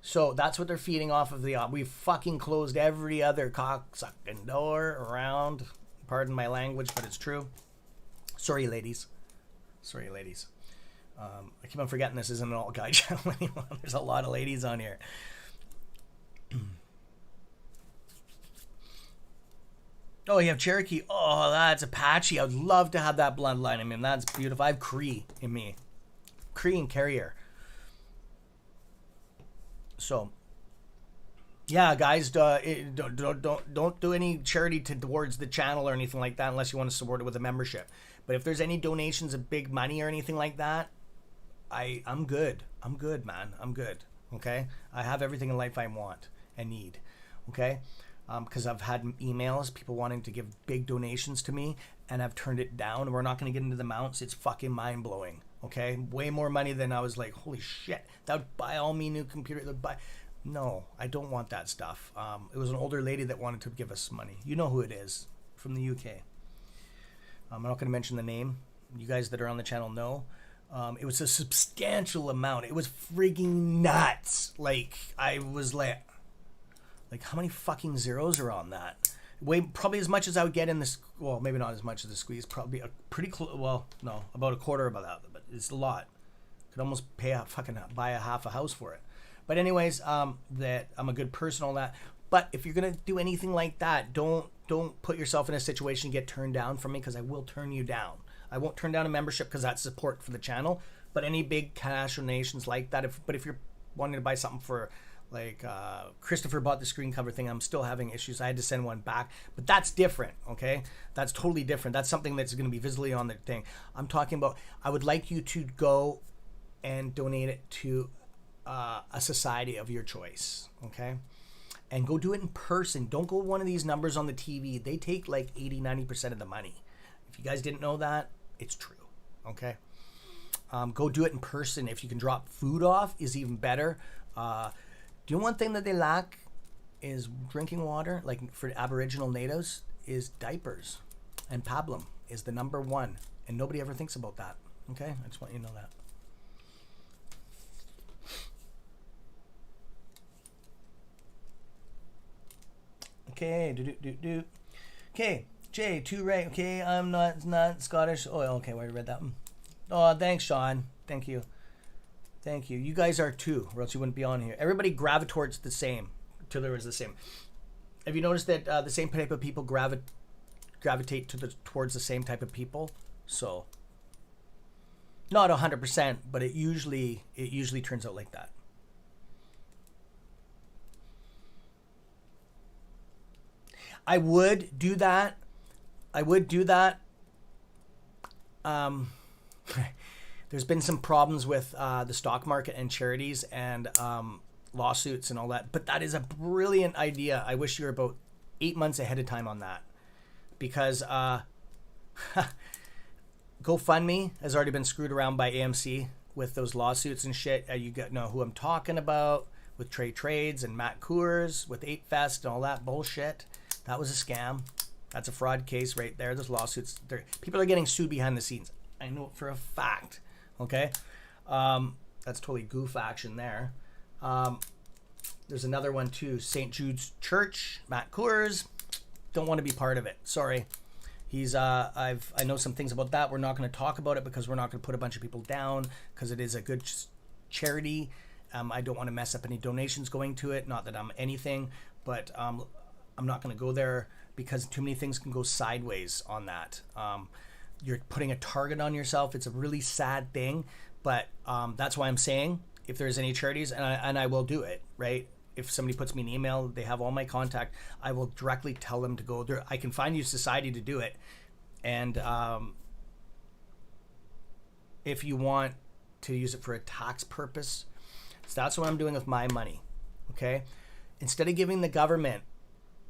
S1: So that's what they're feeding off of we've fucking closed every other cocksucking door around. Pardon my language, but it's true. Sorry, ladies. I keep on forgetting this isn't an all guy channel anymore. There's a lot of ladies on here. Oh, you have Cherokee. Oh, that's Apache. I would love to have that bloodline. I mean, that's beautiful. I have Cree in me. Cree and Carrier. So, yeah, guys, don't do any charity towards the channel or anything like that unless you want to support it with a membership. But if there's any donations of big money or anything like that, I'm good. I'm good, man. I'm good. Okay? I have everything in life I want and need. Okay? Because I've had emails, people wanting to give big donations to me, and I've turned it down. We're not going to get into the amounts. It's fucking mind-blowing, okay? Way more money than I was like, holy shit, that would buy all me new computer. No, I don't want that stuff. It was an older lady that wanted to give us money. You know who it is, from the UK. I'm not going to mention the name. You guys that are on the channel know. It was a substantial amount. It was frigging nuts. Like, I was like, how many fucking zeros are on that? Probably as much as I would get in this. Well, maybe not as much as the squeeze. Probably a pretty close. Well, no, about a quarter of that. But it's a lot. Could almost buy a half a house for it. But anyways, that I'm a good person, all that. But if you're gonna do anything like that, don't put yourself in a situation to get turned down from me, because I will turn you down. I won't turn down a membership because that's support for the channel. But any big cash donations like that, if you're wanting to buy something for. Like Christopher bought the screen cover thing. I'm still having issues. I had to send one back. But that's different, okay? That's totally different. That's something that's going to be visibly on the thing. I'm talking about, I would like you to go and donate it to a society of your choice, okay? And go do it in person. Don't go one of these numbers on the TV. They take like 80-90% of the money. If you guys didn't know that, it's true, okay? Go do it in person. If you can drop food off, is even better. Do you know one thing that they lack is drinking water? Like for Aboriginal natives, is diapers. And pablum is the number one. And nobody ever thinks about that. Okay? I just want you to know that. Okay. Okay. Jay, 2 right. Okay, I'm not Scottish. Oh, okay, well, I read that one. Oh, thanks, Sean. Thank you. Thank you. You guys are too, or else you wouldn't be on here. Everybody gravitate towards the same, till there is the same. Have you noticed that the same type of people gravitate towards the same type of people? So, not 100%, but it usually turns out like that. I would do that. There's been some problems with the stock market and charities and lawsuits and all that. But that is a brilliant idea. I wish you were about 8 months ahead of time on that. Because GoFundMe has already been screwed around by AMC with those lawsuits and shit. You know who I'm talking about with Trades and Matt Coors with 8Fest and all that bullshit. That was a scam. That's a fraud case right there. Those lawsuits, people are getting sued behind the scenes. I know it for a fact. Okay, that's totally goof action there. There's another one too, St. Jude's Church, Matt Coors. Don't want to be part of it. Sorry. I know some things about that. We're not going to talk about it because we're not going to put a bunch of people down because it is a good charity. I don't want to mess up any donations going to it. Not that I'm anything, but I'm not going to go there because too many things can go sideways on that. You're putting a target on yourself. It's a really sad thing, but that's why I'm saying if there's any charities, and I will do it, right? If somebody puts me an email, they have all my contact, I will directly tell them to go there. I can find you society to do it. And if you want to use it for a tax purpose, so that's what I'm doing with my money. Okay. Instead of giving the government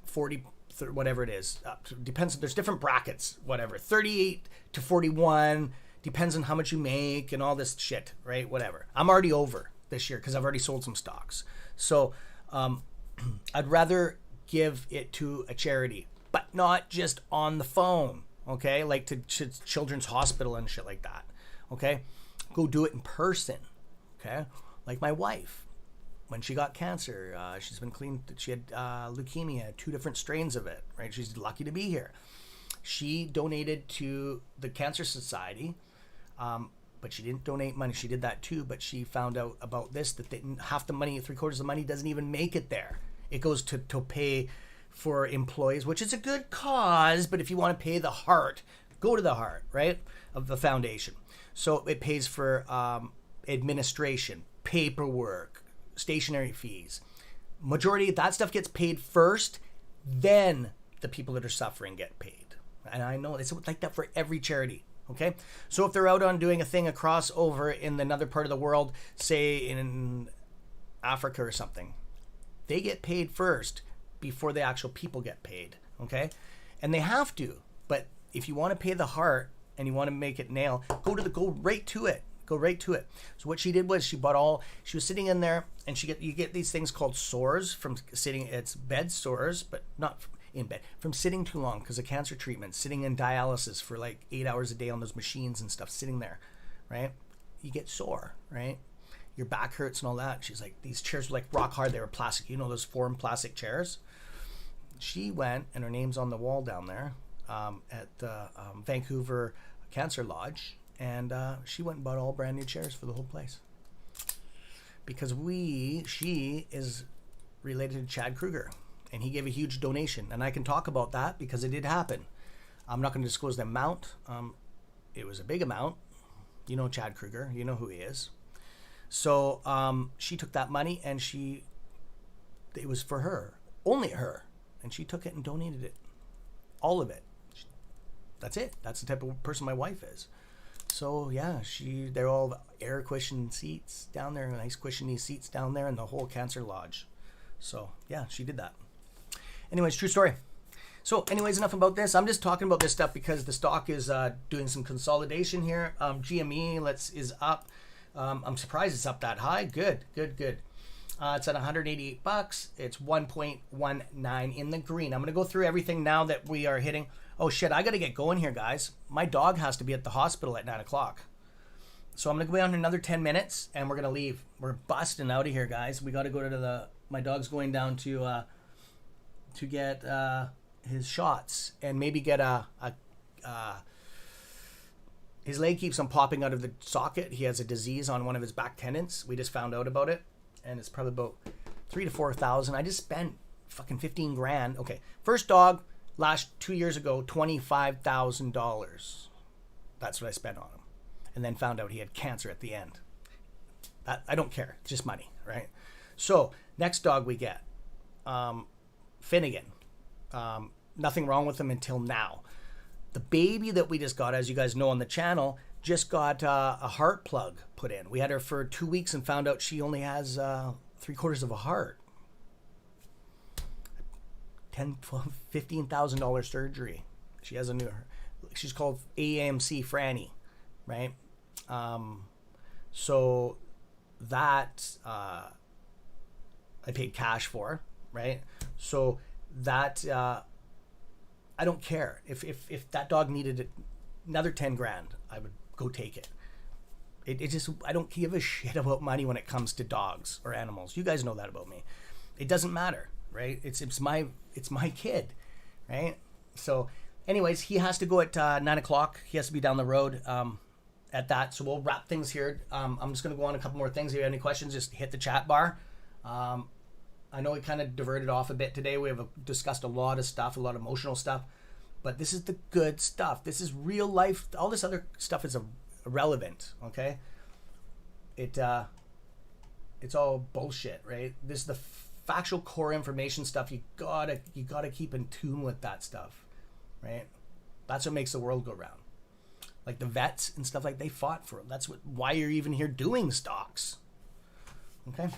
S1: 40, whatever it is, depends. There's different brackets, whatever, 38 to 41, depends on how much you make and all this shit, right? Whatever. I'm already over this year because I've already sold some stocks. So I'd rather give it to a charity, but not just on the phone, okay? Like to Children's Hospital and shit like that, okay? Go do it in person, okay? Like my wife, when she got cancer, she's been clean. She had leukemia, 2 different strains of it, right? She's lucky to be here. She donated to the Cancer Society, but she didn't donate money. She did that too, but she found out about this, that half the money, 3/4 of the money doesn't even make it there. It goes to pay for employees, which is a good cause, but if you want to pay the heart, go to the heart, right, of the foundation. So it pays for administration, paperwork, stationary fees. Majority of that stuff gets paid first, then the people that are suffering get paid. And I know it's like that for every charity. Okay, so if they're out on doing a thing across over in another part of the world, say in Africa or something, they get paid first before the actual people get paid. Okay, and they have to. But if you want to pay the heart and you want to make it nail, go right to it. Go right to it. So what she did was she was sitting in there, and you get these things called sores from sitting. It's bed sores, but not in bed, from sitting too long because of cancer treatment, sitting in dialysis for like 8 hours a day on those machines and stuff, sitting there, right? You get sore, right? Your back hurts and all that. She's like, these chairs were like rock hard. They were plastic, those foam plastic chairs. She went, and her name's on the wall down there at the Vancouver Cancer Lodge, and she went and bought all brand new chairs for the whole place because she is related to Chad Kruger. And he gave a huge donation. And I can talk about that because it did happen. I'm not going to disclose the amount. It was a big amount. You know Chad Kruger. You know who he is. So she took that money and it was for her. Only her. And she took it and donated it. All of it. That's it. That's the type of person my wife is. So yeah, they're all air cushioned seats down there. Nice cushiony seats down there in the whole Cancer Lodge. So yeah, she did that. Anyways, true story. So anyways, enough about this. I'm just talking about this stuff because the stock is doing some consolidation here. GME is up. I'm surprised it's up that high. Good. It's at $188. It's 1.19 in the green. I'm going to go through everything now that we are hitting. Oh shit, I got to get going here, guys. My dog has to be at the hospital at 9 o'clock. So I'm going to go on another 10 minutes and we're going to leave. We're busting out of here, guys. We got to go to my dog's going down to get his shots and maybe get his leg keeps on popping out of the socket. He has a disease on one of his back tendons. We just found out about it, and it's probably about 3,000 to 4,000. I just spent fucking 15 grand. Okay, first dog last 2 years ago, $25,000. That's what I spent on him, and then found out he had cancer at the end. I don't care. It's just money, right? So next dog we get. Finnegan. Nothing wrong with him until now. The baby that we just got, as you guys know on the channel, just got a heart plug put in. We had her for 2 weeks and found out she only has 3/4 of a heart. $10,000, $12,000, $15,000 surgery. She has she's called AMC Franny, right? So that I paid cash for, right? So that I don't care if that dog needed another 10 grand, I would go take it. It just, I don't give a shit about money when it comes to dogs or animals. You guys know that about me. It doesn't matter, right? It's my kid, right? So anyways, he has to go at 9 o'clock. He has to be down the road at that. So we'll wrap things here. I'm just going to go on a couple more things. If you have any questions, just hit the chat bar. I know we kind of diverted off a bit today. We have discussed a lot of stuff, a lot of emotional stuff. But this is the good stuff. This is real life. All this other stuff is irrelevant, okay? It's all bullshit, right? This is the factual core information stuff. You gotta keep in tune with that stuff, right? That's what makes the world go round. Like the vets and stuff, like they fought for it. That's why you're even here doing stocks, okay?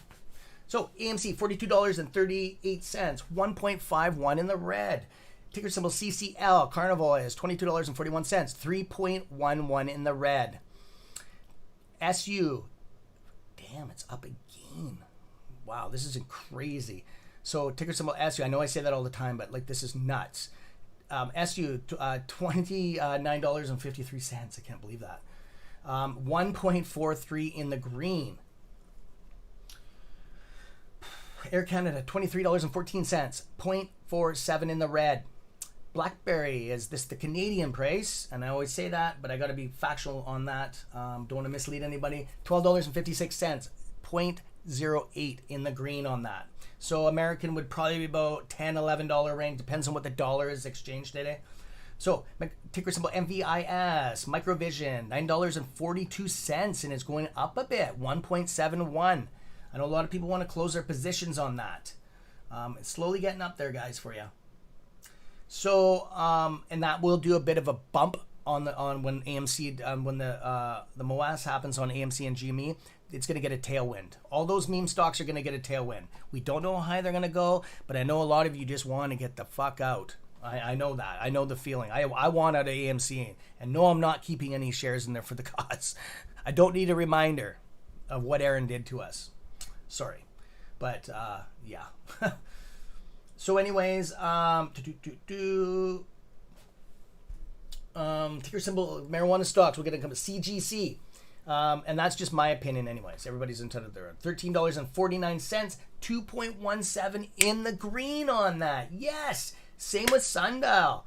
S1: So AMC, $42.38, 1.51 in the red. Ticker symbol CCL, Carnival is $22.41, 3.11 in the red. SU, damn, it's up again. Wow, this is crazy. So ticker symbol SU, I know I say that all the time, but like this is nuts. SU, $29.53, I can't believe that. 1.43 in the green. Air Canada, $23.14, 0.47 in the red. BlackBerry, is this the Canadian price? And I always say that, but I got to be factual on that. Don't want to mislead anybody. $12.56, 0.08 in the green on that. So American would probably be about $10, $11 range. Depends on what the dollar is exchanged today. So ticker symbol MVIS, Microvision, $9.42, and it's going up a bit, 1.71. I know a lot of people want to close their positions on that. It's slowly getting up there, guys, for you. So, and that will do a bit of a bump on when AMC, when the MOAS happens on AMC and GME. It's going to get a tailwind. All those meme stocks are going to get a tailwind. We don't know how high they're going to go, but I know a lot of you just want to get the fuck out. I know that. I know the feeling. I want out of AMC, and no, I'm not keeping any shares in there for the cause. I don't need a reminder of what Aaron did to us. Sorry, but yeah. So anyways, ticker symbol marijuana stocks, we're going to come to CGC. And that's just my opinion anyways. Everybody's entitled there. $13.49, 2.17 in the green on that. Yes, same with Sundial.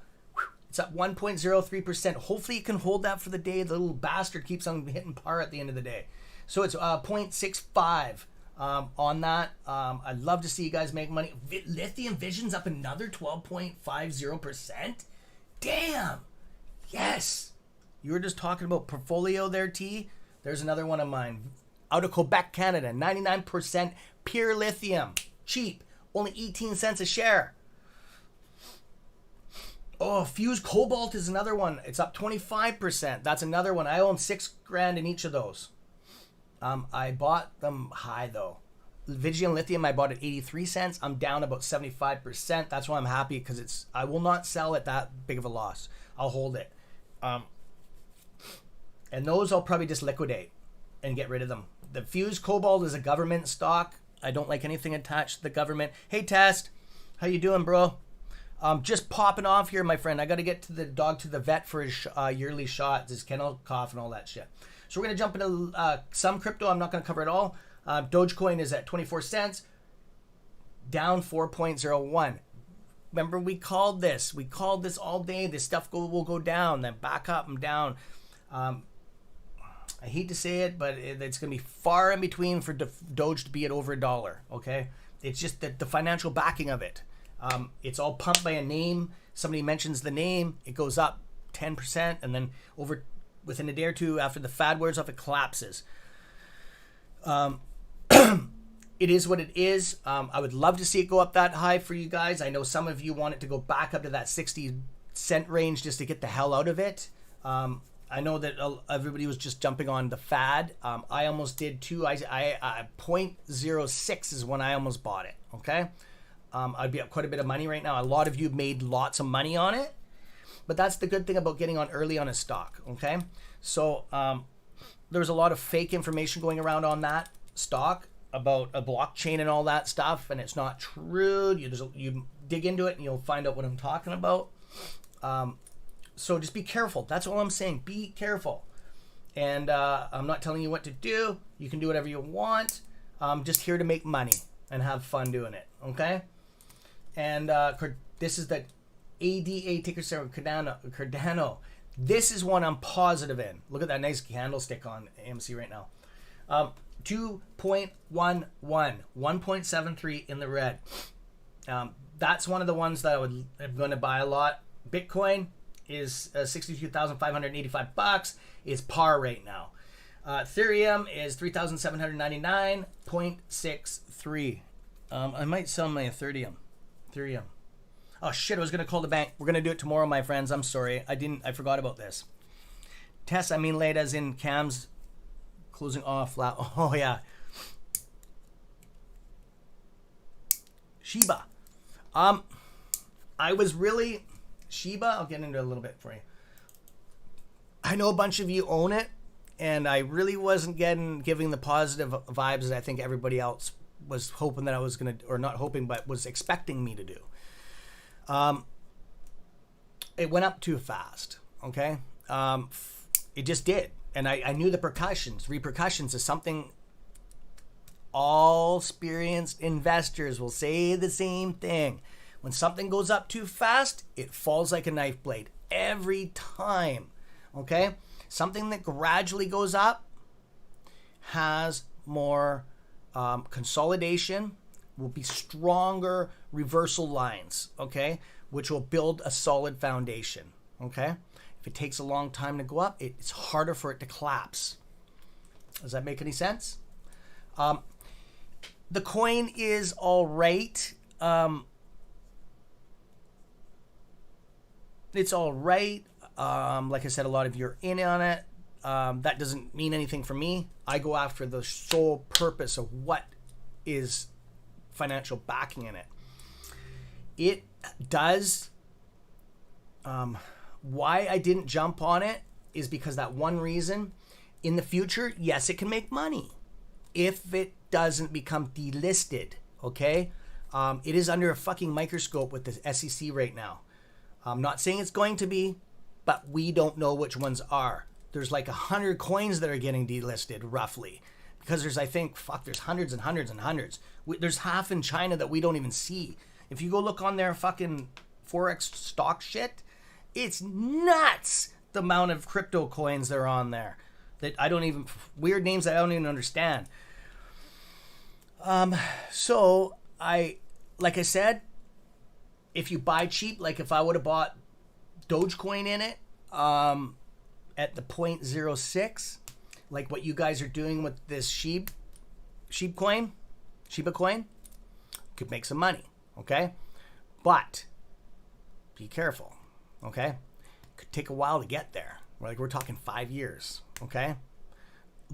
S1: It's up 1.03%. Hopefully it can hold that for the day. The little bastard keeps on hitting par at the end of the day. So it's 0.65. On that, I'd love to see you guys make money. Lithium Vision's up another 12.50%. Damn. Yes. You were just talking about portfolio there, T. There's another one of mine. Out of Quebec, Canada, 99% pure lithium. Cheap. Only 18 cents a share. Oh, Fuse Cobalt is another one. It's up 25%. That's another one. I own $6,000 in each of those. I bought them high though. Vigian Lithium, I bought at 83 cents. I'm down about 75%. That's why I'm happy, because I will not sell at that big of a loss. I'll hold it. And those I'll probably just liquidate and get rid of them. The Fuse Cobalt is a government stock. I don't like anything attached to the government. Hey, Test. How you doing, bro? Just popping off here, my friend. I got to get the dog to the vet for his yearly shots, his kennel cough and all that shit. So we're going to jump into some crypto. I'm not going to cover it all. Dogecoin is at 24 cents, down 4.01. Remember, we called this. We called this all day. This stuff will go down, then back up and down. I hate to say it, but it's going to be far in between for Doge to be at over $1, okay? It's just the financial backing of it. It's all pumped by a name. Somebody mentions the name, it goes up 10%, and then within a day or two after the fad wears off, it collapses. It is what it is. I would love to see it go up that high for you guys. I know some of you want it to go back up to that 60-cent range just to get the hell out of it. I know that everybody was just jumping on the fad. I almost did too. I 0.06 is when I almost bought it. Okay, I'd be up quite a bit of money right now. A lot of you made lots of money on it. But that's the good thing about getting on early on a stock, okay? So there was a lot of fake information going around on that stock about a blockchain and all that stuff, and it's not true. You dig into it and you'll find out what I'm talking about. So just be careful. That's all I'm saying. Be careful. And I'm not telling you what to do. You can do whatever you want. I'm just here to make money and have fun doing it, okay? And this is the ADA ticker symbol Cardano. This is one I'm positive in. Look at that nice candlestick on AMC right now. 2.11, 1.73 in the red. That's one of the ones that I'm going to buy a lot. Bitcoin is $62,585. It's par right now. Ethereum is 3,799.63. I might sell my Ethereum. Oh shit, I was going to call the bank. We're going to do it tomorrow, my friends. I'm sorry. I forgot about this. Tess, I mean late as in Cam's closing off. Oh yeah. Shiba. I was really Shiba. I'll get into it a little bit for you. I know a bunch of you own it, and I really wasn't giving the positive vibes that I think everybody else was hoping that I was gonna, or not hoping, but was expecting me to do. It went up too fast. Okay, it just did, and I knew the repercussions is something. All experienced investors will say the same thing. When something goes up too fast, it falls like a knife blade every time. Okay? Something that gradually goes up has more consolidation, will be stronger reversal lines, okay? Which will build a solid foundation, okay? If it takes a long time to go up, it's harder for it to collapse. Does that make any sense? The coin is all right. It's all right. Like I said, a lot of you are in on it. That doesn't mean anything for me. I go after the sole purpose of what is financial backing in it. It does. Why I didn't jump on it is because that one reason. In the future, yes, it can make money if it doesn't become delisted, okay? It is under a fucking microscope with the SEC right now. I'm not saying it's going to be, but we don't know which ones are. There's like 100 coins that are getting delisted, roughly. Because there's, I think, there's hundreds and hundreds and hundreds. There's half in China that we don't even see. If you go look on their fucking Forex stock shit, it's nuts the amount of crypto coins that are on there. That I don't even, weird names that I don't even understand. So like I said, if you buy cheap, like if I would have bought Dogecoin in it, at the 0.06, like what you guys are doing with this Shiba coin, could make some money, okay? But be careful, okay? Could take a while to get there. We're talking 5 years, okay?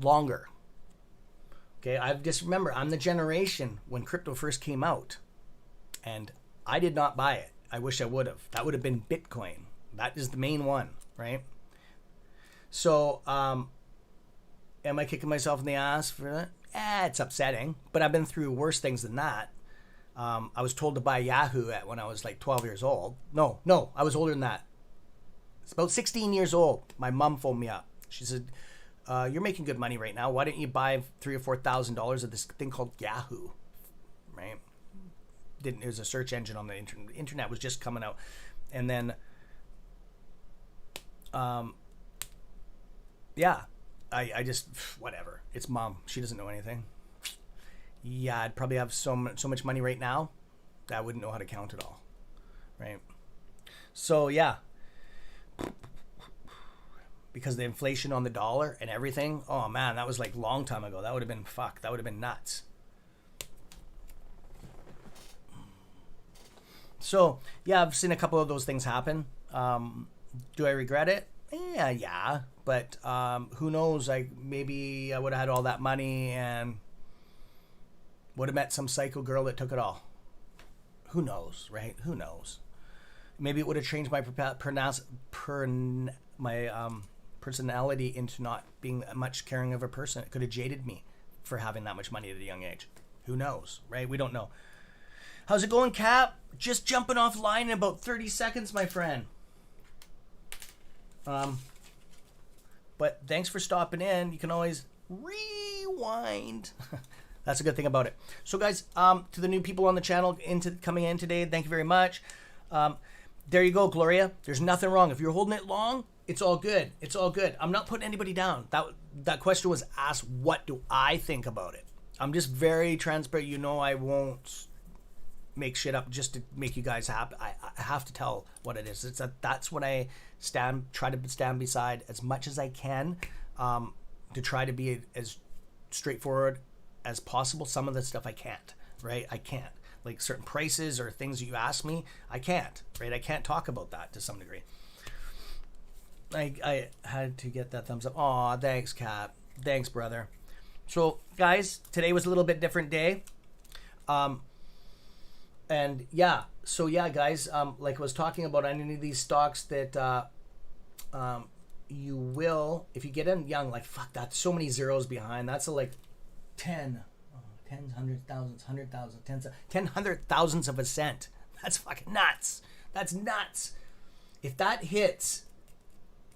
S1: Longer. Okay, remember, I'm the generation when crypto first came out, and I did not buy it. I wish I would have. That would have been Bitcoin. That is the main one, right? So, am I kicking myself in the ass for that? It's upsetting, but I've been through worse things than that. I was told to buy Yahoo when I was like 12 years old. No, I was older than that. It's about 16 years old. My mom phoned me up. She said, "You're making good money right now. Why don't you buy $3,000 or $4,000 of this thing called Yahoo?" Right? It was a search engine on the internet. The internet was just coming out, and then, yeah, I just whatever. It's mom. She doesn't know anything. Yeah, I'd probably have so much money right now that I wouldn't know how to count it all. Right? So yeah. Because the inflation on the dollar and everything, oh man, that was like a long time ago. That would have been that would have been nuts. So yeah, I've seen a couple of those things happen. Do I regret it? Yeah, but who knows? Maybe I would have had all that money and would have met some psycho girl that took it all. Who knows, right? Who knows? Maybe it would have changed my personality into not being much caring of a person. It could have jaded me for having that much money at a young age. Who knows, right? We don't know. How's it going, Cap? Just jumping offline in about 30 seconds, my friend. But thanks for stopping in. You can always rewind. That's a good thing about it. So guys, to the new people on the channel coming in today, thank you very much. There you go, Gloria. There's nothing wrong. If you're holding it long, it's all good. It's all good. I'm not putting anybody down. That question was asked, what do I think about it? I'm just very transparent. You know, I won't make shit up just to make you guys happy. I have to tell what it is. That's what I try to stand beside as much as I can, to try to be as straightforward as possible. Some of the stuff I can't, right? I can't. Like certain prices or things that you ask me, I can't, right? I can't talk about that to some degree. I had to get that thumbs up. Aw, thanks, Cap. Thanks, brother. So, guys, today was a little bit different day. And yeah, so yeah, guys, like I was talking about, any of these stocks that you will, if you get in young, like, fuck that, so many zeros behind. That's like 10, tens, hundreds, thousands, 100,000, tens, 100,000s of a cent. That's fucking nuts. That's nuts. If that hits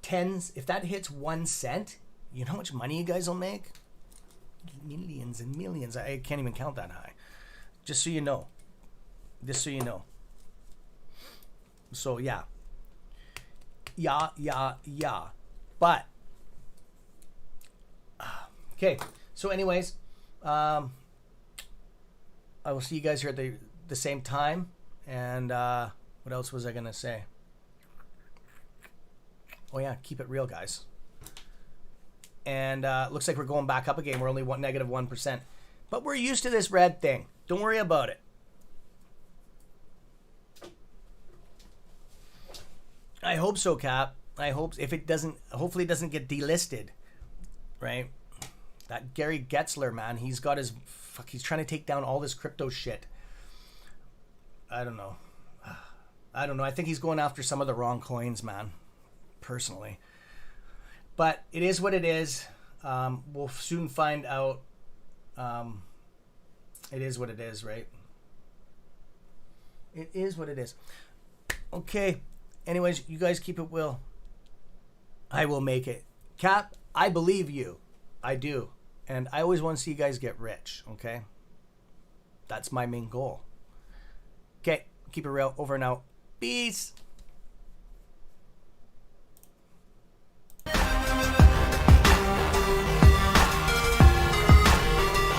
S1: if that hits 1 cent, you know how much money you guys will make? Millions and millions. I can't even count that high. Just so you know. Just so you know. So yeah. Yeah. But okay. So anyways, I will see you guys here at the same time. And what else was I gonna say? Oh yeah, keep it real, guys. And looks like we're going back up again. We're only negative 1%. But we're used to this red thing. Don't worry about it. I hope so, Cap. I hope if it doesn't, hopefully it doesn't get delisted, right? That Gary Gensler, man, he's got he's trying to take down all this crypto shit. I don't know. I think he's going after some of the wrong coins, man, personally. But it is what it is. We'll soon find out. It is what it is, right? It is what it is. Okay. Anyways, you guys keep it will. I will make it. Cap, I believe you. I do. And I always want to see you guys get rich, okay? That's my main goal. Okay, keep it real. Over and out. Peace.